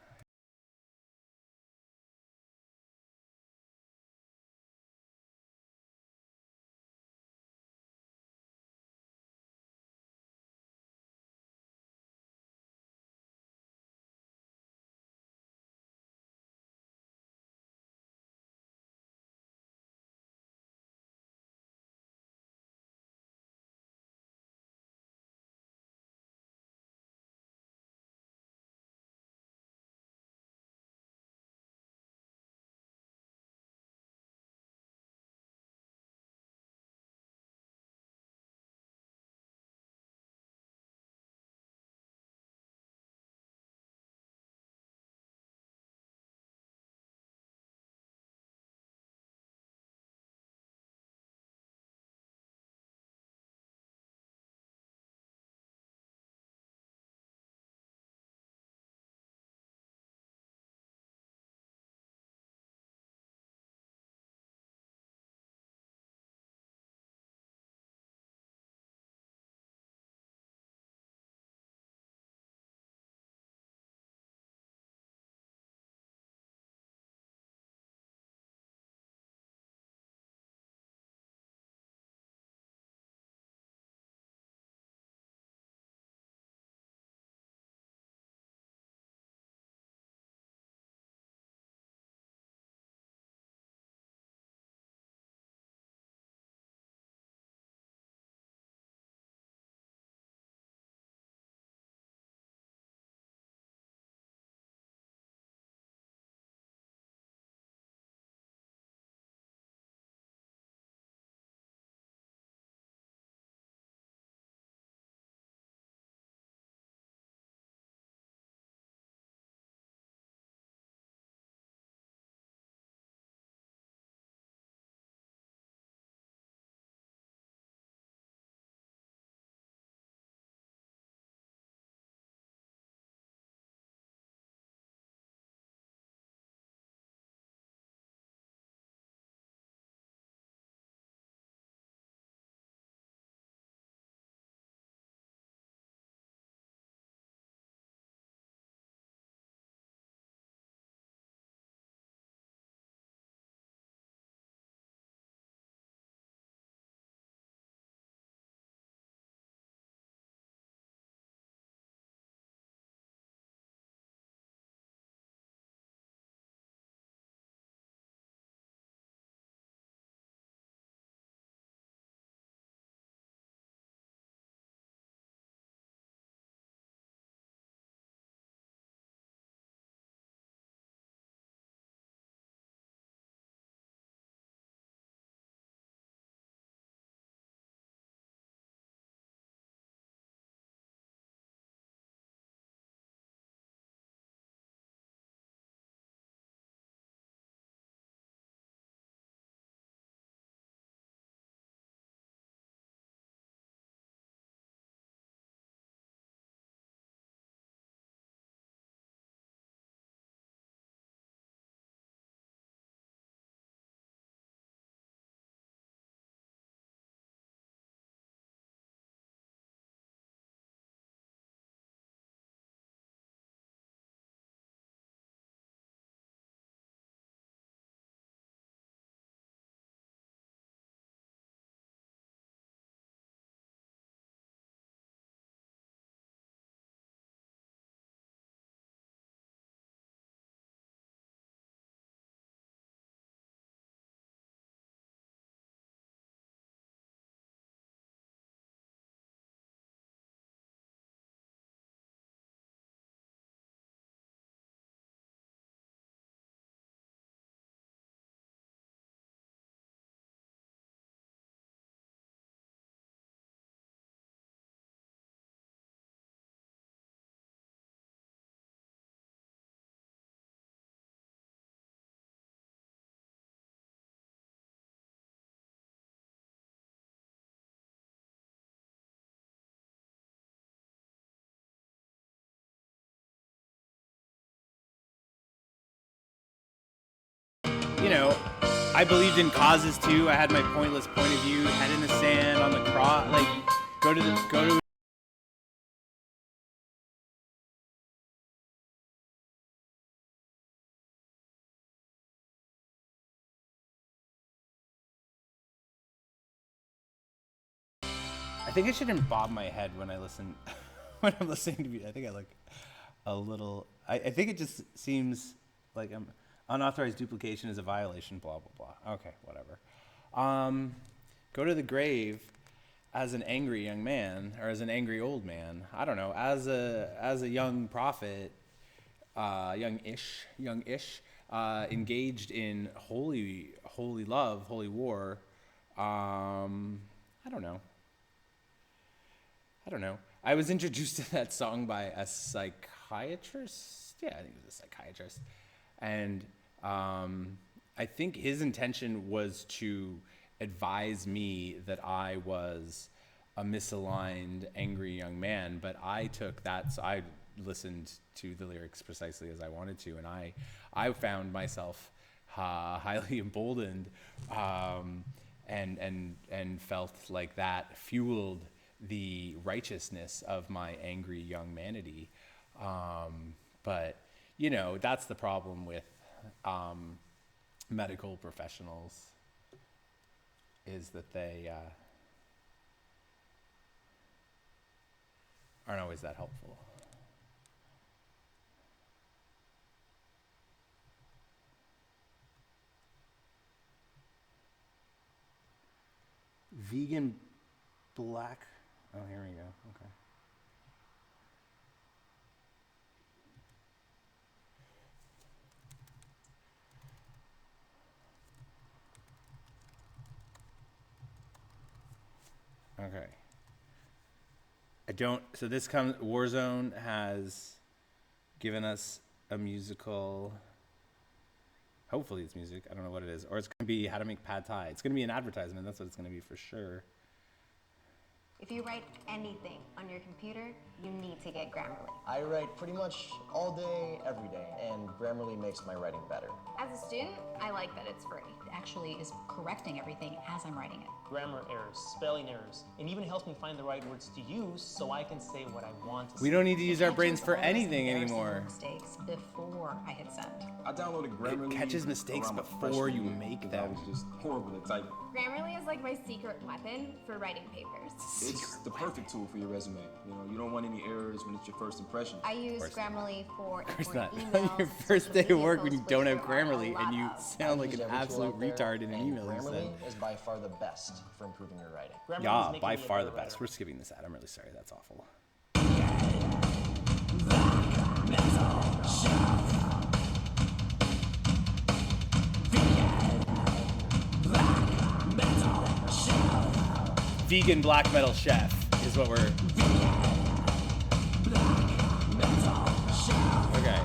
Speaker 1: you know, I believed in causes too. I had my pointless point of view, head in the sand on the cross, like go to. I think I shouldn't bob my head when I listen, when I'm listening to music. I think I like a little. I think it just seems like unauthorized duplication is a violation. Blah blah blah. Okay, whatever. Go to the grave as an angry young man or as an angry old man. I don't know. As a young prophet, youngish, engaged in holy love, holy war. I don't know. I was introduced to that song by a psychiatrist. Yeah, I think it was a psychiatrist. And I think his intention was to advise me that I was a misaligned, angry young man. But I took that, so I listened to the lyrics precisely as I wanted to. And I found myself highly emboldened and felt like that fueled the righteousness of my angry young manity. But, you know, that's the problem with medical professionals, is that they aren't always that helpful. Vegan black. Oh, here we go. Okay. Okay. So this comes, Warzone has given us a musical, hopefully it's music, I don't know what it is, or it's going to be how to make pad thai. It's going to be an advertisement, that's what it's going to be for sure.
Speaker 3: If you write anything on your computer, you need to get Grammarly.
Speaker 4: I write pretty much all day, every day, and Grammarly makes my writing better.
Speaker 3: As a student, I like that it's free.
Speaker 5: It actually is correcting everything as I'm writing it.
Speaker 6: Grammar errors, spelling errors, and even helps me find the right words to use so I can say what I want to say.
Speaker 1: We don't need to use our brains for
Speaker 5: Catches all those
Speaker 1: anything
Speaker 5: embarrassing
Speaker 1: anymore.
Speaker 5: Mistakes before I hit send.
Speaker 7: I downloaded Grammarly.
Speaker 1: It catches mistakes
Speaker 7: around my
Speaker 1: before
Speaker 7: freshman
Speaker 1: you
Speaker 7: year
Speaker 1: make
Speaker 7: because
Speaker 1: them.
Speaker 7: I was just horrible at typing.
Speaker 8: Grammarly is like my secret weapon for writing papers.
Speaker 7: It's the perfect tool for your resume. You know, you don't want any errors when it's your first impression.
Speaker 3: I use Grammarly for
Speaker 1: It's not
Speaker 3: important emails,
Speaker 1: your first
Speaker 3: social
Speaker 1: day of
Speaker 3: media
Speaker 1: work when you
Speaker 3: posts,
Speaker 1: don't
Speaker 3: which
Speaker 1: have
Speaker 3: there are a
Speaker 1: Grammarly
Speaker 3: lot
Speaker 1: and you
Speaker 3: of.
Speaker 1: sound like
Speaker 4: Use
Speaker 1: an
Speaker 4: every tool
Speaker 1: absolute
Speaker 4: out there,
Speaker 1: retard in an
Speaker 4: and
Speaker 1: email you
Speaker 4: Grammarly
Speaker 1: send.
Speaker 4: is by far the best for improving your writing.
Speaker 6: Grammarly is
Speaker 1: Yeah,
Speaker 6: making
Speaker 1: by
Speaker 6: me a
Speaker 1: far the
Speaker 6: better
Speaker 1: best.
Speaker 6: writer.
Speaker 1: We're skipping this ad. I'm really sorry. That's awful. Vegan black metal chef is what we're. Okay.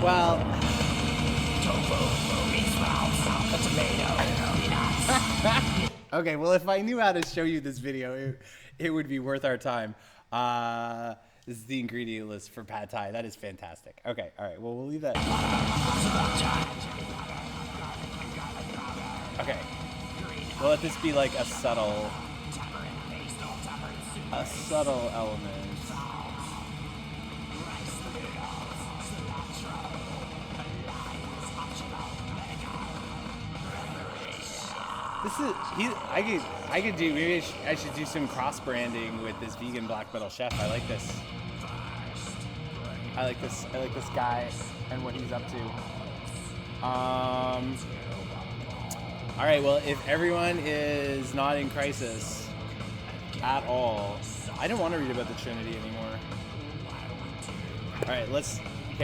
Speaker 1: Well. Okay, well, if I knew how to show you this video, it would be worth our time. This is the ingredient list for pad thai. That is fantastic. Okay, all right, well, we'll leave that. Okay, we'll let this be like a subtle element. This is I could do, maybe I should do some cross branding with this vegan black metal chef. I like this. I like this guy and what he's up to. All right, well, if everyone is not in crisis at all, I don't want to read about the Trinity anymore. All right,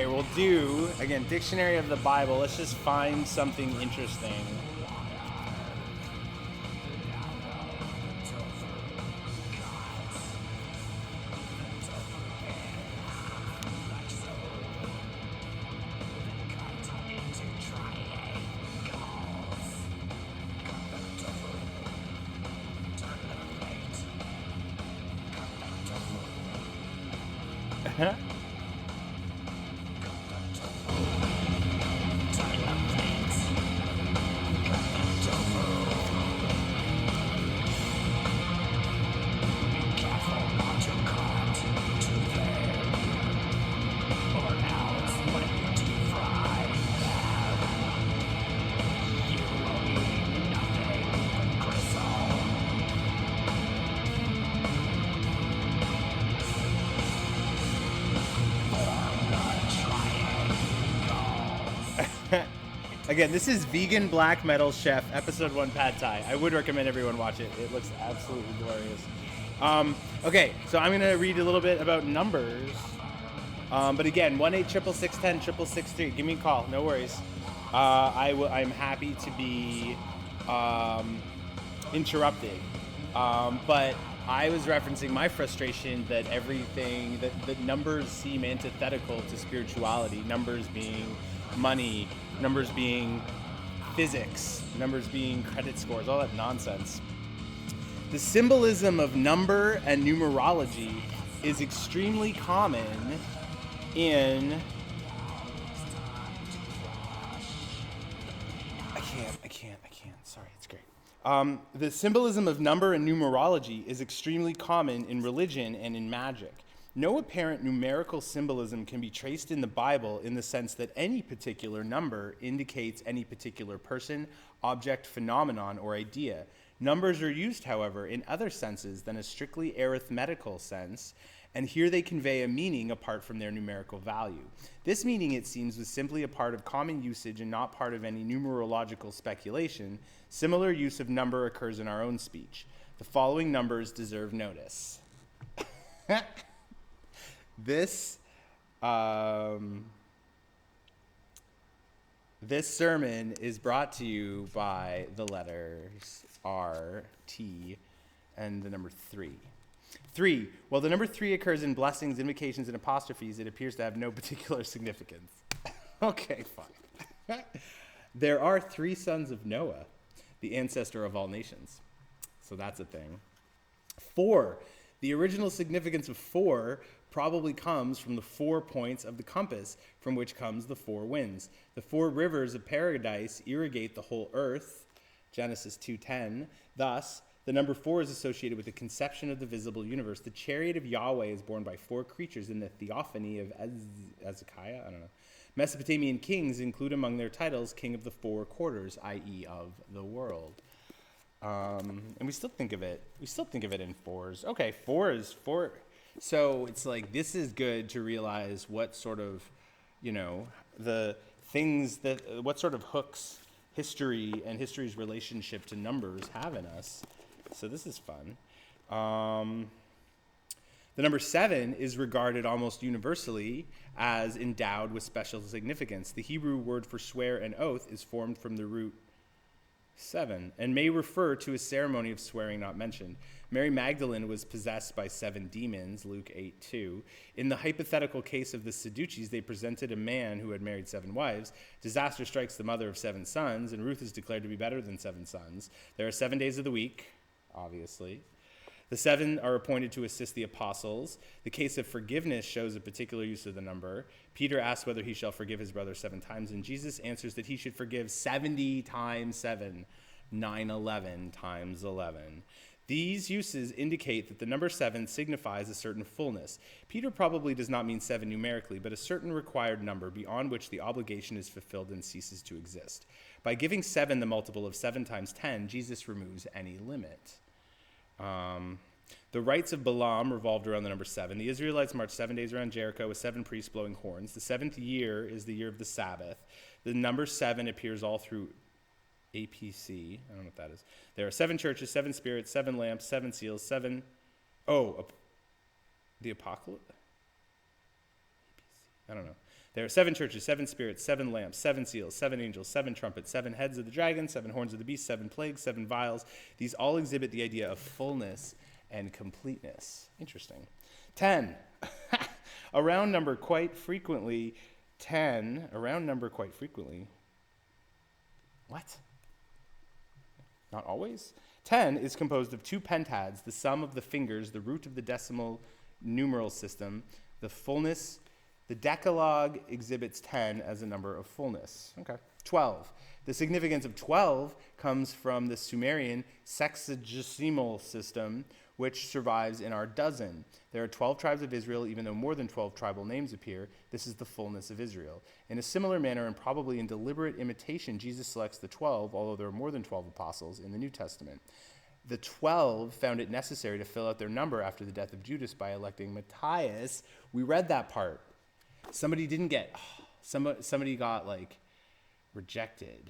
Speaker 1: we'll do, again, Dictionary of the Bible. Let's just find something interesting. Again, this is Vegan Black Metal Chef, episode 1 Pad Thai. I would recommend everyone watch it. It looks absolutely glorious. Okay, so I'm going to read a little bit about numbers. But again, 1-866-610-6663. Give me a call. No worries. I'm happy to be interrupted. But I was referencing my frustration that that numbers seem antithetical to spirituality. Numbers being money, numbers being physics, numbers being credit scores, all that nonsense. The symbolism of number and numerology is extremely common in... I can't. Sorry, it's great. The symbolism of number and numerology is extremely common in religion and in magic. No apparent numerical symbolism can be traced in the Bible in the sense that any particular number indicates any particular person, object, phenomenon, or idea. Numbers are used, however, in other senses than a strictly arithmetical sense, and here they convey a meaning apart from their numerical value. This meaning, it seems, was simply a part of common usage and not part of any numerological speculation. Similar use of number occurs in our own speech. The following numbers deserve notice. This sermon is brought to you by the letters R, T, and the number 3. 3. While the number 3 occurs in blessings, invocations, and apostrophes, it appears to have no particular significance. Okay, fine. There are 3 sons of Noah, the ancestor of all nations. So that's a thing. 4. The original significance of 4 probably comes from the 4 points of the compass, from which comes the 4 winds. The 4 rivers of paradise irrigate the whole earth, Genesis 2:10. Thus, the number 4 is associated with the conception of the visible universe. The chariot of Yahweh is borne by 4 creatures in the theophany of Ezekiah. I don't know. Mesopotamian kings include among their titles king of the 4 quarters, i.e. of the world. And we still think of it in 4s. Okay, 4 is 4. So it's like, this is good to realize what sort of, what sort of hooks history and history's relationship to numbers have in us. So this is fun. The number 7 is regarded almost universally as endowed with special significance. The Hebrew word for swear and oath is formed from the root 7 and may refer to a ceremony of swearing not mentioned. Mary Magdalene was possessed by 7 demons, Luke 8:2. In the hypothetical case of the Sadducees, they presented a man who had married 7 wives. Disaster strikes the mother of 7 sons, and Ruth is declared to be better than 7 sons. There are 7 days of the week, obviously. The 7 are appointed to assist the apostles. The case of forgiveness shows a particular use of the number. Peter asks whether he shall forgive his brother 7 times, and Jesus answers that he should forgive 70 times 7, 911 times 11. These uses indicate that the number 7 signifies a certain fullness. Peter probably does not mean 7 numerically, but a certain required number beyond which the obligation is fulfilled and ceases to exist. By giving 7 the multiple of 7 times 10, Jesus removes any limit. The rites of Balaam revolved around the number 7. The Israelites marched 7 days around Jericho with 7 priests blowing horns. The 7th year is the year of the Sabbath. The number 7 appears all through APC. I don't know what that is. There are 7 churches, 7 spirits, 7 lamps, 7 seals, 7... the apocalypse? I don't know. There are 7 churches, 7 spirits, 7 lamps, 7 seals, 7 angels, 7 trumpets, 7 heads of the dragon, 7 horns of the beast, 7 plagues, 7 vials. These all exhibit the idea of fullness and completeness. Interesting. 10. A round number quite frequently. What? Not always? 10 is composed of 2 pentads, the sum of the fingers, the root of the decimal numeral system, The fullness, the Decalogue exhibits 10 as a number of fullness. Okay. 12. The significance of 12 comes from the Sumerian sexagesimal system, which survives in our dozen. There are 12 tribes of Israel, even though more than 12 tribal names appear. This is the fullness of Israel. In a similar manner, and probably in deliberate imitation, Jesus selects the 12, although there are more than 12 apostles in the New Testament. The 12 found it necessary to fill out their number after the death of Judas by electing Matthias. We read that part. Somebody got like rejected,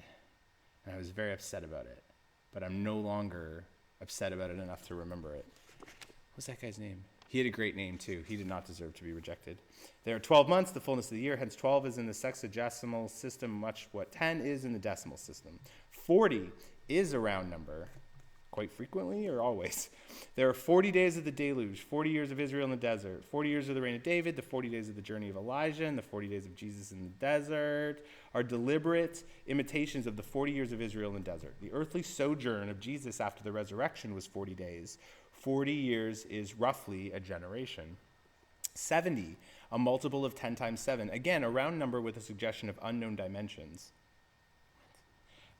Speaker 1: and I was very upset about it, but I'm no longer upset about it enough to remember it. What's that guy's name? He had a great name too. He did not deserve to be rejected. There are 12 months, the fullness of the year, hence 12 is in the sexagesimal system, much what 10 is in the decimal system. 40 is a round number, quite frequently or always. There are 40 days of the deluge, 40 years of Israel in the desert, 40 years of the reign of David, the 40 days of the journey of Elijah, and the 40 days of Jesus in the desert are deliberate imitations of the 40 years of Israel in the desert. The earthly sojourn of Jesus after the resurrection was 40 days. 40 years is roughly a generation. 70, a multiple of 10 times 7. Again, a round number with a suggestion of unknown dimensions.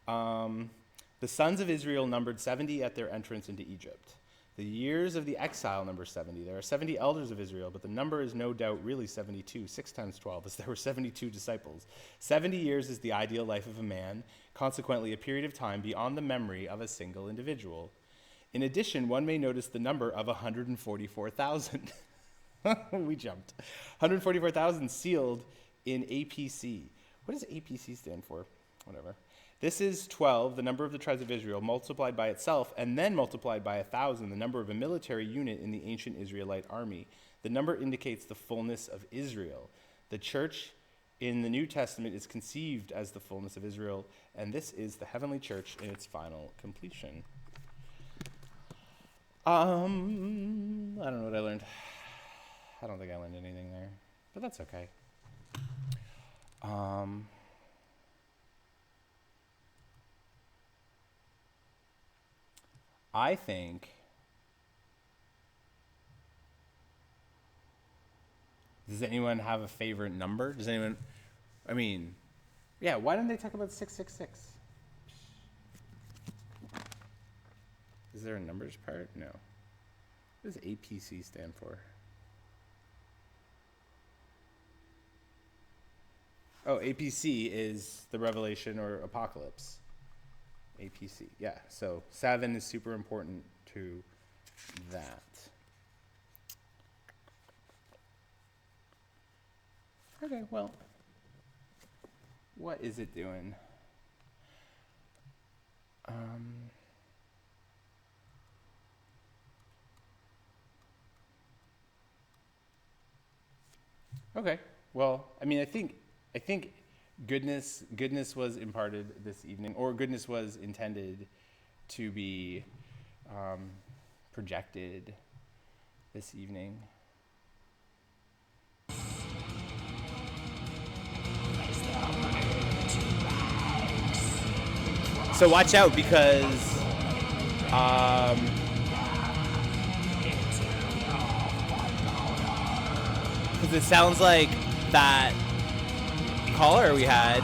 Speaker 1: The sons of Israel numbered 70 at their entrance into Egypt. The years of the exile number 70. There are 70 elders of Israel, but the number is no doubt really 72, 6 times 12, as there were 72 disciples. 70 years is the ideal life of a man, consequently a period of time beyond the memory of a single individual. In addition, one may notice the number of 144,000. We jumped. 144,000 sealed in APC. What does APC stand for? Whatever. This is 12, the number of the tribes of Israel, multiplied by itself, and then multiplied by 1,000, the number of a military unit in the ancient Israelite army. The number indicates the fullness of Israel. The church in the New Testament is conceived as the fullness of Israel, and this is the heavenly church in its final completion. I don't know what I learned. I don't think I learned anything there, but that's okay. I think does anyone have a favorite number? Does anyone, I mean, yeah, why didn't they talk about 666? Is there a numbers part? No. What does APC stand for? Oh, APC is the Revelation or Apocalypse. APC, yeah. So 7 is super important to that. Okay, well, what is it doing? Okay, well, I mean, I think goodness was imparted this evening, or goodness was intended to be projected this evening. So watch out, because it sounds like that caller we had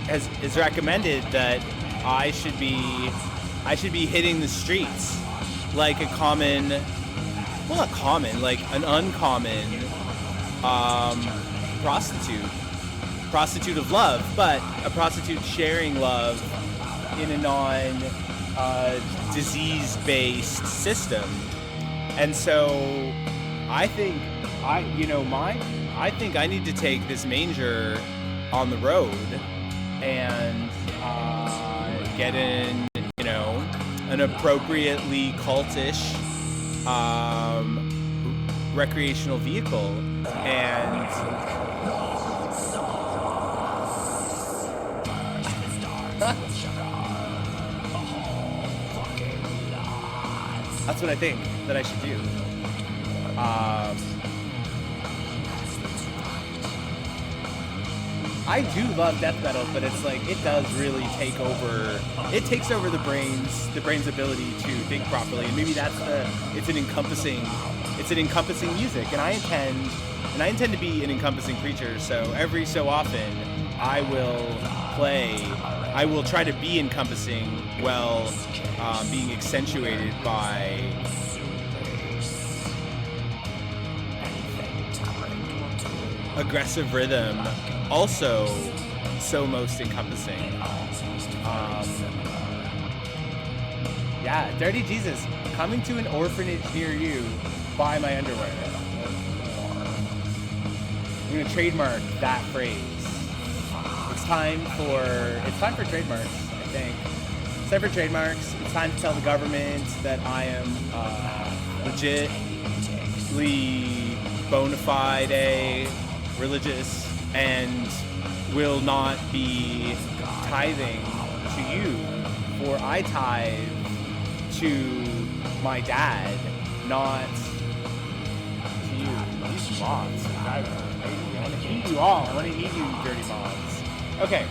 Speaker 1: is recommended that I should be hitting the streets like a common, well, not common, like an uncommon prostitute of love, but a prostitute sharing love in a non-disease-based system. And so I think I think I need to take this manger on the road and get in, an appropriately cultish recreational vehicle, and that's what I think that I should do. I do love death metal, but it's like it does really take over. It takes over the brain's ability to think properly, and maybe it's an encompassing music. And I intend And I intend to be an encompassing creature, so every so often I will try to be encompassing while being accentuated by aggressive rhythm, also so most encompassing. Yeah, Dirty Jesus, coming to an orphanage near you, buy my underwear. I'm gonna trademark that phrase. It's time for trademarks, I think. It's time for trademarks. It's time to tell the government that I am legitly bona fide religious and will not be tithing to you, for I tithe to my dad, not to you. These moths are driving me crazy. I want to eat you all. I want to eat you, dirty moths. Okay.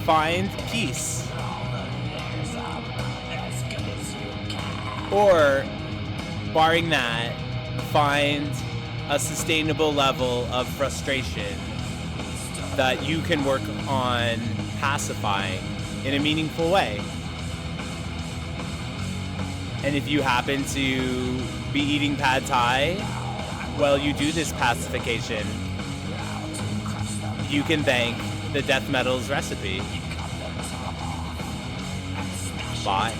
Speaker 1: Find peace. Or, barring that, find a sustainable level of frustration that you can work on pacifying in a meaningful way. And if you happen to be eating pad thai while you do this pacification, you can thank the Death Metals recipe. Bye.